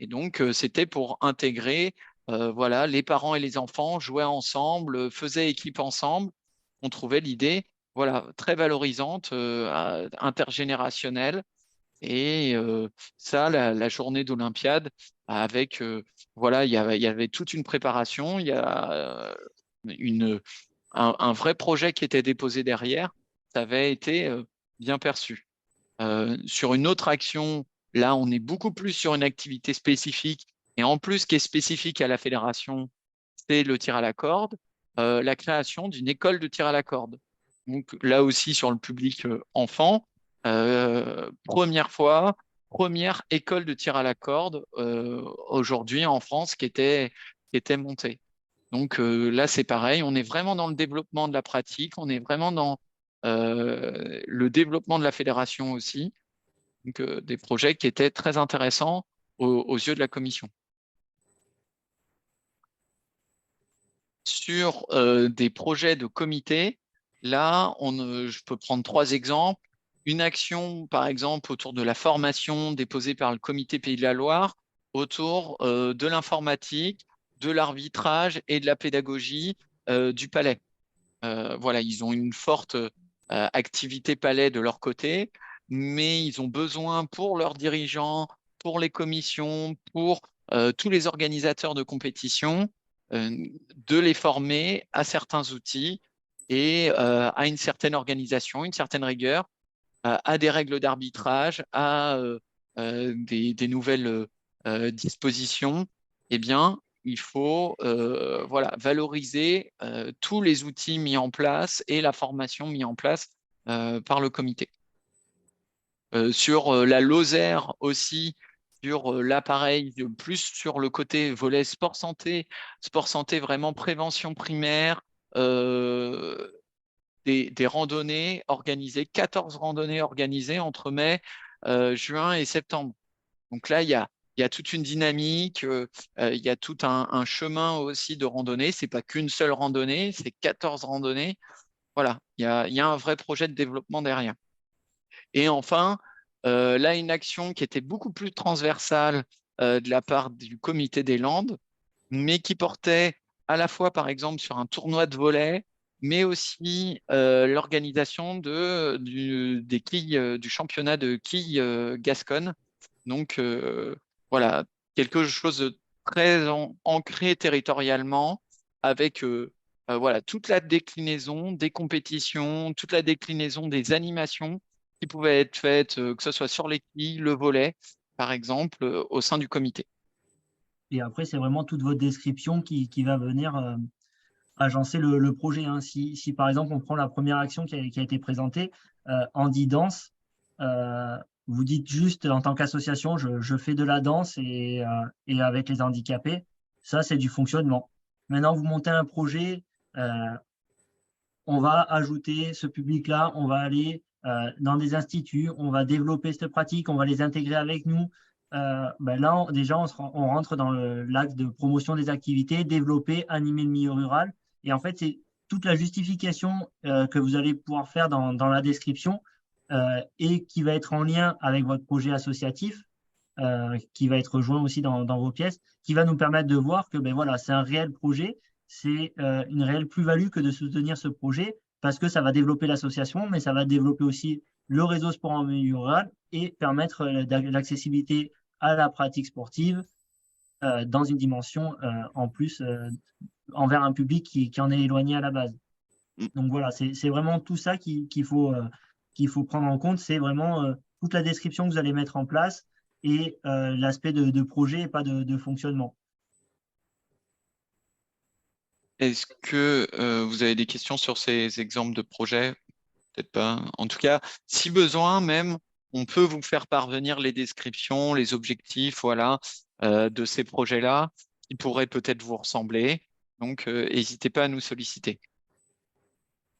Et donc, c'était pour intégrer, voilà, les parents et les enfants jouaient ensemble, faisaient équipe ensemble. On trouvait l'idée, voilà, très valorisante, intergénérationnelle. Et ça, la journée d'Olympiade, avec, voilà, il y avait toute une préparation, il y a un vrai projet qui était déposé derrière, ça avait été bien perçu. Sur une autre action, là, on est beaucoup plus sur une activité spécifique, et en plus, qui est spécifique à la fédération, c'est le tir à la corde, la création d'une école de tir à la corde. Donc là aussi, sur le public enfant, première fois, première école de tir à la corde aujourd'hui en France qui était montée. Donc là, c'est pareil, on est vraiment dans le développement de la pratique, on est vraiment dans le développement de la fédération aussi. Donc des projets qui étaient très intéressants aux yeux de la commission. Sur des projets de comité, là, je peux prendre 3 exemples. Une action, par exemple, autour de la formation déposée par le comité Pays de la Loire, autour de l'informatique, de l'arbitrage et de la pédagogie du palais. Voilà, ils ont une forte activité palais de leur côté, mais ils ont besoin pour leurs dirigeants, pour les commissions, pour tous les organisateurs de compétition, euh, de les former à certains outils et à une certaine organisation, une certaine rigueur, à des règles d'arbitrage, à des nouvelles dispositions. Eh bien, il faut voilà, valoriser tous les outils mis en place et la formation mise en place par le comité. Sur la Lozère aussi, sur l'appareil, plus sur le côté volet sport santé vraiment prévention primaire, des randonnées organisées, 14 randonnées organisées entre mai, juin et septembre. Donc là, il y a toute une dynamique, il y a tout un chemin aussi de randonnée. Ce n'est pas qu'une seule randonnée, c'est 14 randonnées. Voilà, il y a un vrai projet de développement derrière. Et enfin, là, une action qui était beaucoup plus transversale de la part du comité des Landes, mais qui portait à la fois, par exemple, sur un tournoi de volley, mais aussi l'organisation des quilles, du championnat de quilles Gascogne. Donc, voilà, quelque chose de très ancré territorialement avec voilà, toute la déclinaison des compétitions, toute la déclinaison des animations qui pouvaient être faites, que ce soit sur les quilles, le volley, par exemple, au sein du comité. Et après, c'est vraiment toute votre description qui va venir agencer le projet, hein. Si, par exemple, on prend la première action qui a été présentée, Andy Danse, vous dites juste en tant qu'association, je fais de la danse et avec les handicapés, ça, c'est du fonctionnement. Maintenant, vous montez un projet, on va ajouter ce public-là, on va aller dans des instituts, on va développer cette pratique, on va les intégrer avec nous. Là, déjà, on rentre dans l'axe de promotion des activités, développer, animer le milieu rural. Et en fait, c'est toute la justification que vous allez pouvoir faire dans la description et qui va être en lien avec votre projet associatif, qui va être rejoint aussi dans vos pièces, qui va nous permettre de voir que voilà, c'est un réel projet, c'est une réelle plus-value que de soutenir ce projet. parce que ça va développer l'association, mais ça va développer aussi le réseau sport en milieu rural et permettre l'accessibilité à la pratique sportive dans une dimension en plus envers un public qui en est éloigné à la base. Donc voilà, c'est vraiment tout ça qu'il faut prendre en compte. C'est vraiment toute la description que vous allez mettre en place et l'aspect de projet et pas de fonctionnement. Est-ce que vous avez des questions sur ces exemples de projets? Peut-être pas. En tout cas, si besoin, même, on peut vous faire parvenir les descriptions, les objectifs, voilà, de ces projets-là qui pourraient peut-être vous ressembler. Donc, n'hésitez pas à nous solliciter.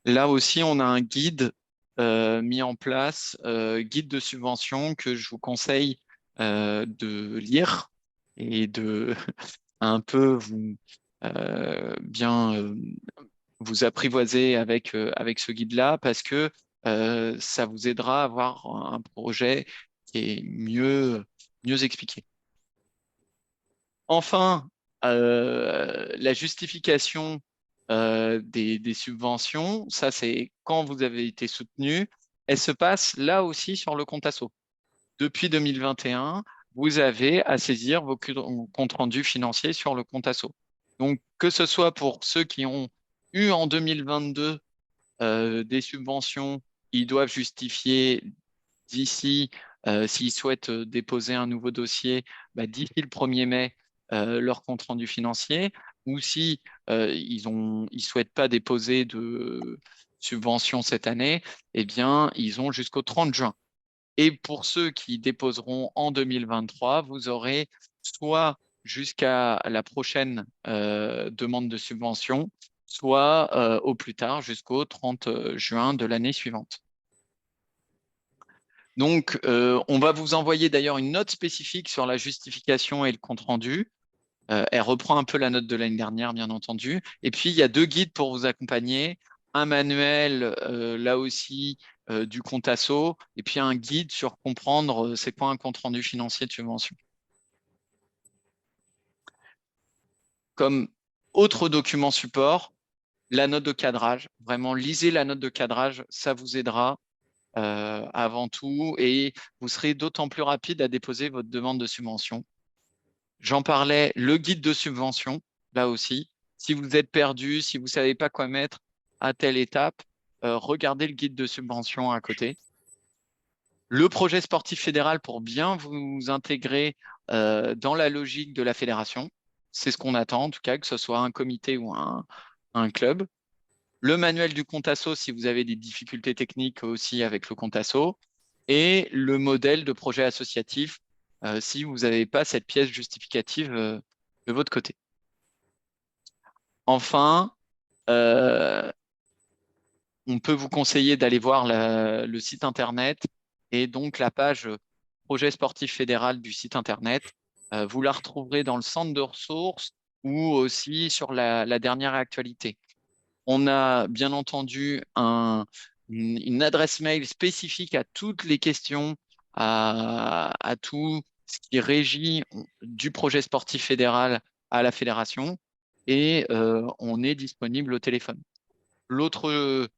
Là aussi, on a un guide mis en place, guide de subvention que je vous conseille de lire et de un peu vous bien vous apprivoiser avec ce guide-là parce que ça vous aidera à avoir un projet qui est mieux expliqué. Enfin, la justification des subventions, ça c'est quand vous avez été soutenu, elle se passe là aussi sur le compte asso. Depuis 2021, vous avez à saisir vos comptes rendus financiers sur le compte asso. Donc, que ce soit pour ceux qui ont eu en 2022 des subventions, ils doivent justifier d'ici, s'ils souhaitent déposer un nouveau dossier, d'ici le 1er mai, leur compte rendu financier, ou si ils souhaitent pas déposer de subvention cette année, eh bien, ils ont jusqu'au 30 juin. Et pour ceux qui déposeront en 2023, vous aurez soit jusqu'à la prochaine demande de subvention, soit au plus tard jusqu'au 30 juin de l'année suivante. Donc, on va vous envoyer d'ailleurs une note spécifique sur la justification et le compte-rendu. Elle reprend un peu la note de l'année dernière, bien entendu. Et puis, il y a 2 guides pour vous accompagner. Un manuel, là aussi, du compte asso, et puis un guide sur comprendre c'est quoi un compte-rendu financier de subvention. Comme autre document support, la note de cadrage. Vraiment, lisez la note de cadrage, ça vous aidera avant tout et vous serez d'autant plus rapide à déposer votre demande de subvention. J'en parlais, le guide de subvention, là aussi. Si vous êtes perdu, si vous ne savez pas quoi mettre à telle étape, regardez le guide de subvention à côté. Le projet sportif fédéral pour bien vous intégrer dans la logique de la fédération. C'est ce qu'on attend, en tout cas, que ce soit un comité ou un club. Le manuel du compte asso si vous avez des difficultés techniques aussi avec le compte asso. Et le modèle de projet associatif si vous n'avez pas cette pièce justificative de votre côté. Enfin, on peut vous conseiller d'aller voir le site internet et donc la page projet sportif fédéral du site internet. Vous la retrouverez dans le centre de ressources ou aussi sur la dernière actualité. On a bien entendu une adresse mail spécifique à toutes les questions, à tout ce qui régit du projet sportif fédéral à la fédération et on est disponible au téléphone. L'autre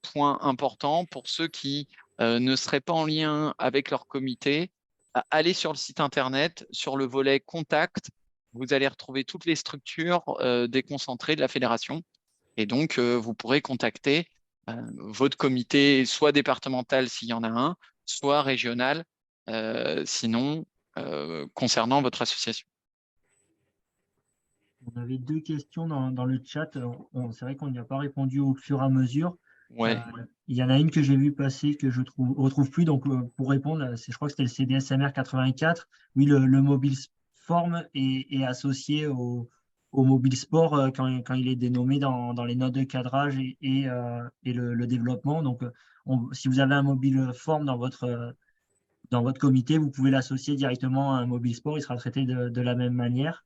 point important pour ceux qui ne seraient pas en lien avec leur comité, allez sur le site internet, sur le volet contact, vous allez retrouver toutes les structures déconcentrées de la fédération. Et donc, vous pourrez contacter votre comité, soit départemental s'il y en a un, soit régional, sinon concernant votre association. On avait 2 questions dans le chat. C'est vrai qu'on n'y a pas répondu au fur et à mesure. Ouais. Il y en a une que j'ai vue passer que je retrouve plus. Donc, pour répondre, je crois que c'était le CDSMR 84. Oui, le mobile form est associé au mobile sport quand il est dénommé dans les notes de cadrage et le développement. Donc, si vous avez un mobile form dans votre comité, vous pouvez l'associer directement à un mobile sport. Il sera traité de la même manière.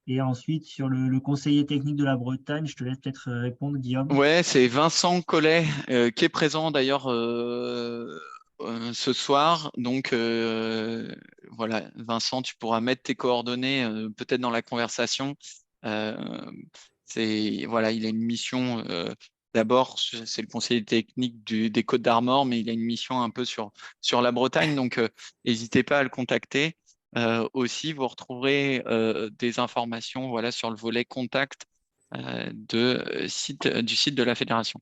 Et ensuite, sur le conseiller technique de la Bretagne, je te laisse peut-être répondre, Guillaume. Ouais, c'est Vincent Collet qui est présent d'ailleurs ce soir. Donc voilà, Vincent, tu pourras mettre tes coordonnées peut-être dans la conversation. Voilà, il a une mission D'abord, c'est le conseiller technique des Côtes d'Armor, mais il a une mission un peu sur la Bretagne, donc n'hésitez pas à le contacter. Aussi, vous retrouverez des informations voilà, sur le volet contact du site de la fédération.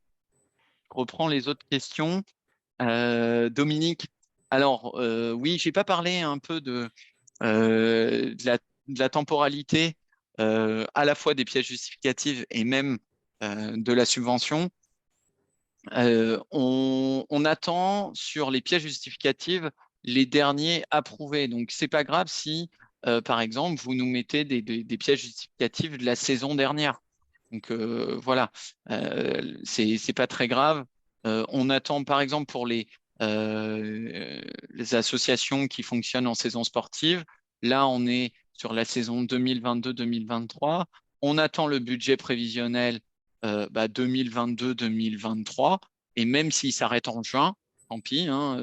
Je reprends les autres questions. Dominique, alors oui, j'ai pas parlé un peu de la temporalité à la fois des pièces justificatives et même de la subvention. On attend sur les pièces justificatives les derniers approuvés. Donc, c'est pas grave si, par exemple, vous nous mettez des pièces justificatives de la saison dernière. Donc, voilà, c'est pas très grave. On attend, par exemple, pour les associations qui fonctionnent en saison sportive. Là, on est sur la saison 2022-2023. On attend le budget prévisionnel 2022-2023. Et même s'il s'arrête en juin, tant pis, hein,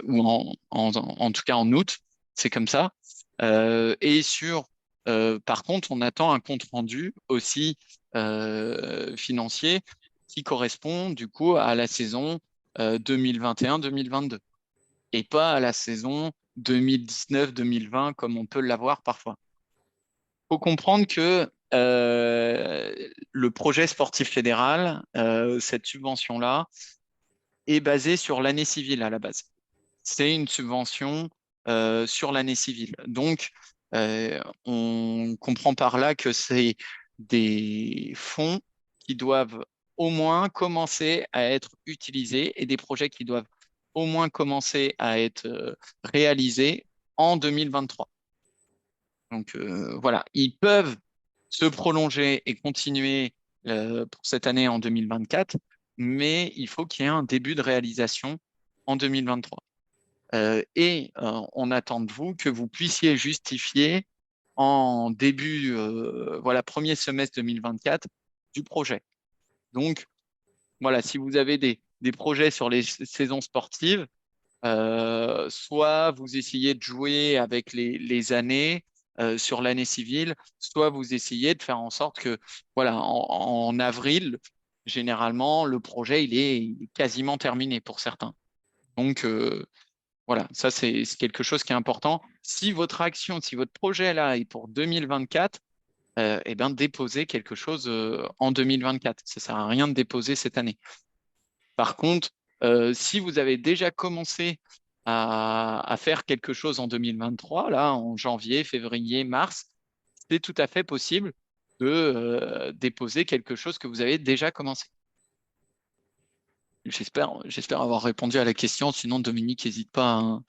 ou en tout cas en août, c'est comme ça. Par contre, on attend un compte rendu aussi financier qui correspond du coup à la saison 2021-2022 et pas à la saison 2019-2020 comme on peut l'avoir parfois. Il faut comprendre que le projet sportif fédéral, cette subvention-là, est basée sur l'année civile à la base. C'est une subvention sur l'année civile. Donc, on comprend par là que c'est des fonds qui doivent au moins commencer à être utilisés et des projets qui doivent au moins commencer à être réalisés en 2023. Donc voilà, ils peuvent se prolonger et continuer pour cette année en 2024, mais il faut qu'il y ait un début de réalisation en 2023. On attend de vous que vous puissiez justifier en début, voilà, premier semestre 2024 du projet. Donc, voilà, si vous avez des projets sur les saisons sportives, soit vous essayez de jouer avec les années sur l'année civile, soit vous essayez de faire en sorte que, voilà, en avril, généralement, le projet, il est quasiment terminé pour certains. Donc, voilà, ça, c'est quelque chose qui est important. Si votre action, si votre projet là est pour 2024, eh ben, déposez quelque chose en 2024. Ça ne sert à rien de déposer cette année. Par contre, si vous avez déjà commencé à faire quelque chose en 2023, là, en janvier, février, mars, c'est tout à fait possible de déposer quelque chose que vous avez déjà commencé. J'espère avoir répondu à la question. Sinon, Dominique, n'hésite pas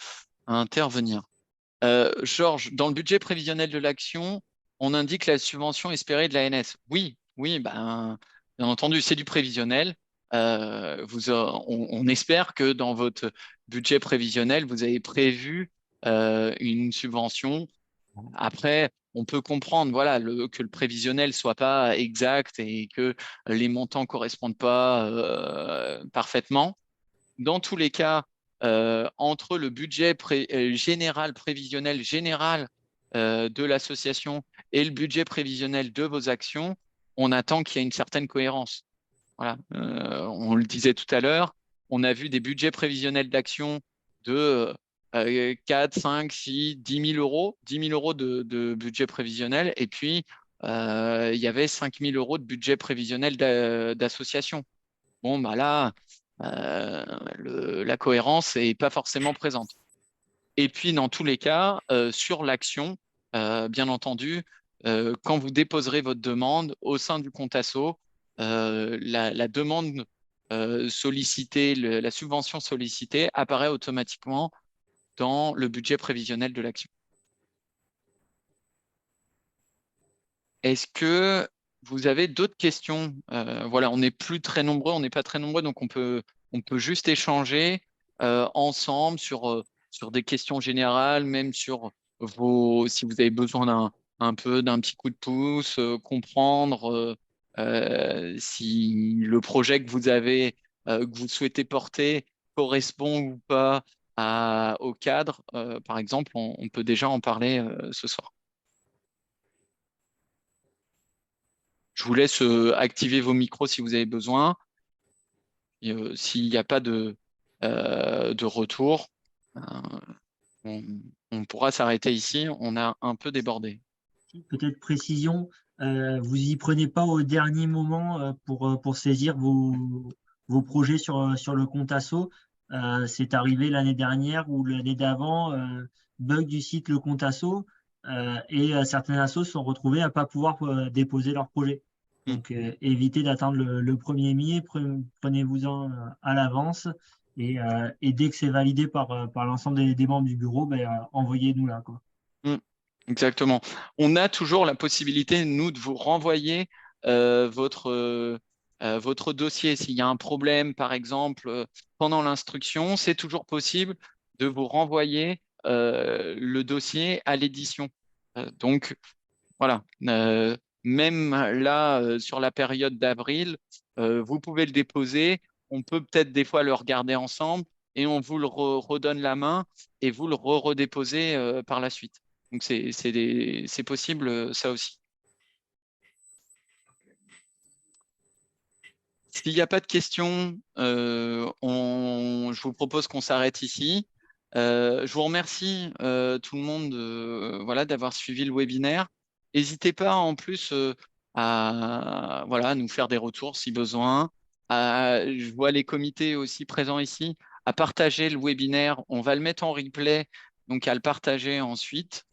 à intervenir. Georges, dans le budget prévisionnel de l'action, on indique la subvention espérée de l'ANS. Oui, oui, ben, bien entendu, c'est du prévisionnel. On espère que dans votre budget prévisionnel, vous avez prévu une subvention. Après, on peut comprendre voilà, que le prévisionnel soit pas exact et que les montants correspondent pas parfaitement. Dans tous les cas, entre le budget général, prévisionnel général de l'association et le budget prévisionnel de vos actions, on attend qu'il y ait une certaine cohérence. Voilà. On le disait tout à l'heure, on a vu des budgets prévisionnels d'actions de 4, 5, 6, 10 000 euros, 10 000 euros de budget prévisionnel, et puis il y avait 5 000 euros de budget prévisionnel d'association. Bon, bah là, la cohérence n'est pas forcément présente. Et puis, dans tous les cas, sur l'action, bien entendu, quand vous déposerez votre demande au sein du compte asso, la demande sollicitée, la subvention sollicitée apparaît automatiquement dans le budget prévisionnel de l'action. Est-ce que vous avez d'autres questions? Voilà, on n'est plus très nombreux, on n'est pas très nombreux, donc on peut juste échanger ensemble sur des questions générales, même sur si vous avez besoin un peu d'un petit coup de pouce, comprendre si le projet que vous avez, que vous souhaitez porter correspond ou pas au cadre. Par exemple, on peut déjà en parler ce soir. Je vous laisse activer vos micros si vous avez besoin. s'il n'y a pas de retour, on pourra s'arrêter ici. On a un peu débordé. Peut-être précision, vous y prenez pas au dernier moment pour saisir vos projets sur le compte asso. C'est arrivé l'année dernière ou l'année d'avant, bug du site le compte asso, et certains assos se sont retrouvés à pas pouvoir déposer leur projet. Donc, évitez d'attendre le 1er mai, prenez-vous-en à l'avance. Et dès que c'est validé par l'ensemble des membres du bureau, envoyez-nous là, quoi. Exactement. On a toujours la possibilité, nous, de vous renvoyer votre dossier. S'il y a un problème, par exemple, pendant l'instruction, c'est toujours possible de vous renvoyer le dossier à l'édition. Donc, voilà. Même là, sur la période d'avril, vous pouvez le déposer. On peut peut-être des fois le regarder ensemble et on vous le redonne la main et vous le redéposez par la suite. Donc, c'est possible, ça aussi. S'il n'y a pas de questions, je vous propose qu'on s'arrête ici. Je vous remercie tout le monde voilà, d'avoir suivi le webinaire. N'hésitez pas en plus à voilà, nous faire des retours si besoin. Je vois les comités aussi présents ici, à partager le webinaire. On va le mettre en replay, donc à le partager ensuite.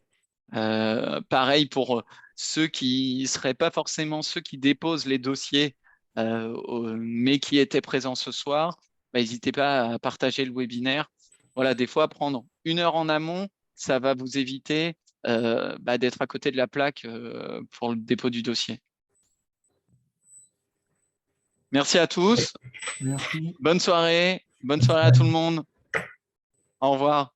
Pareil pour ceux qui ne seraient pas forcément ceux qui déposent les dossiers, mais qui étaient présents ce soir, n'hésitez pas à partager le webinaire. Voilà, des fois, prendre 1 heure en amont, ça va vous éviter d'être à côté de la plaque pour le dépôt du dossier. Merci à tous. Merci. Bonne soirée. Bonne soirée à tout le monde. Au revoir.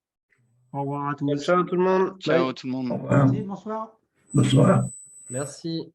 Au revoir à tous. Ciao tout le monde. Ciao Bye. tout le monde. Merci, bonsoir. Bonsoir. Merci.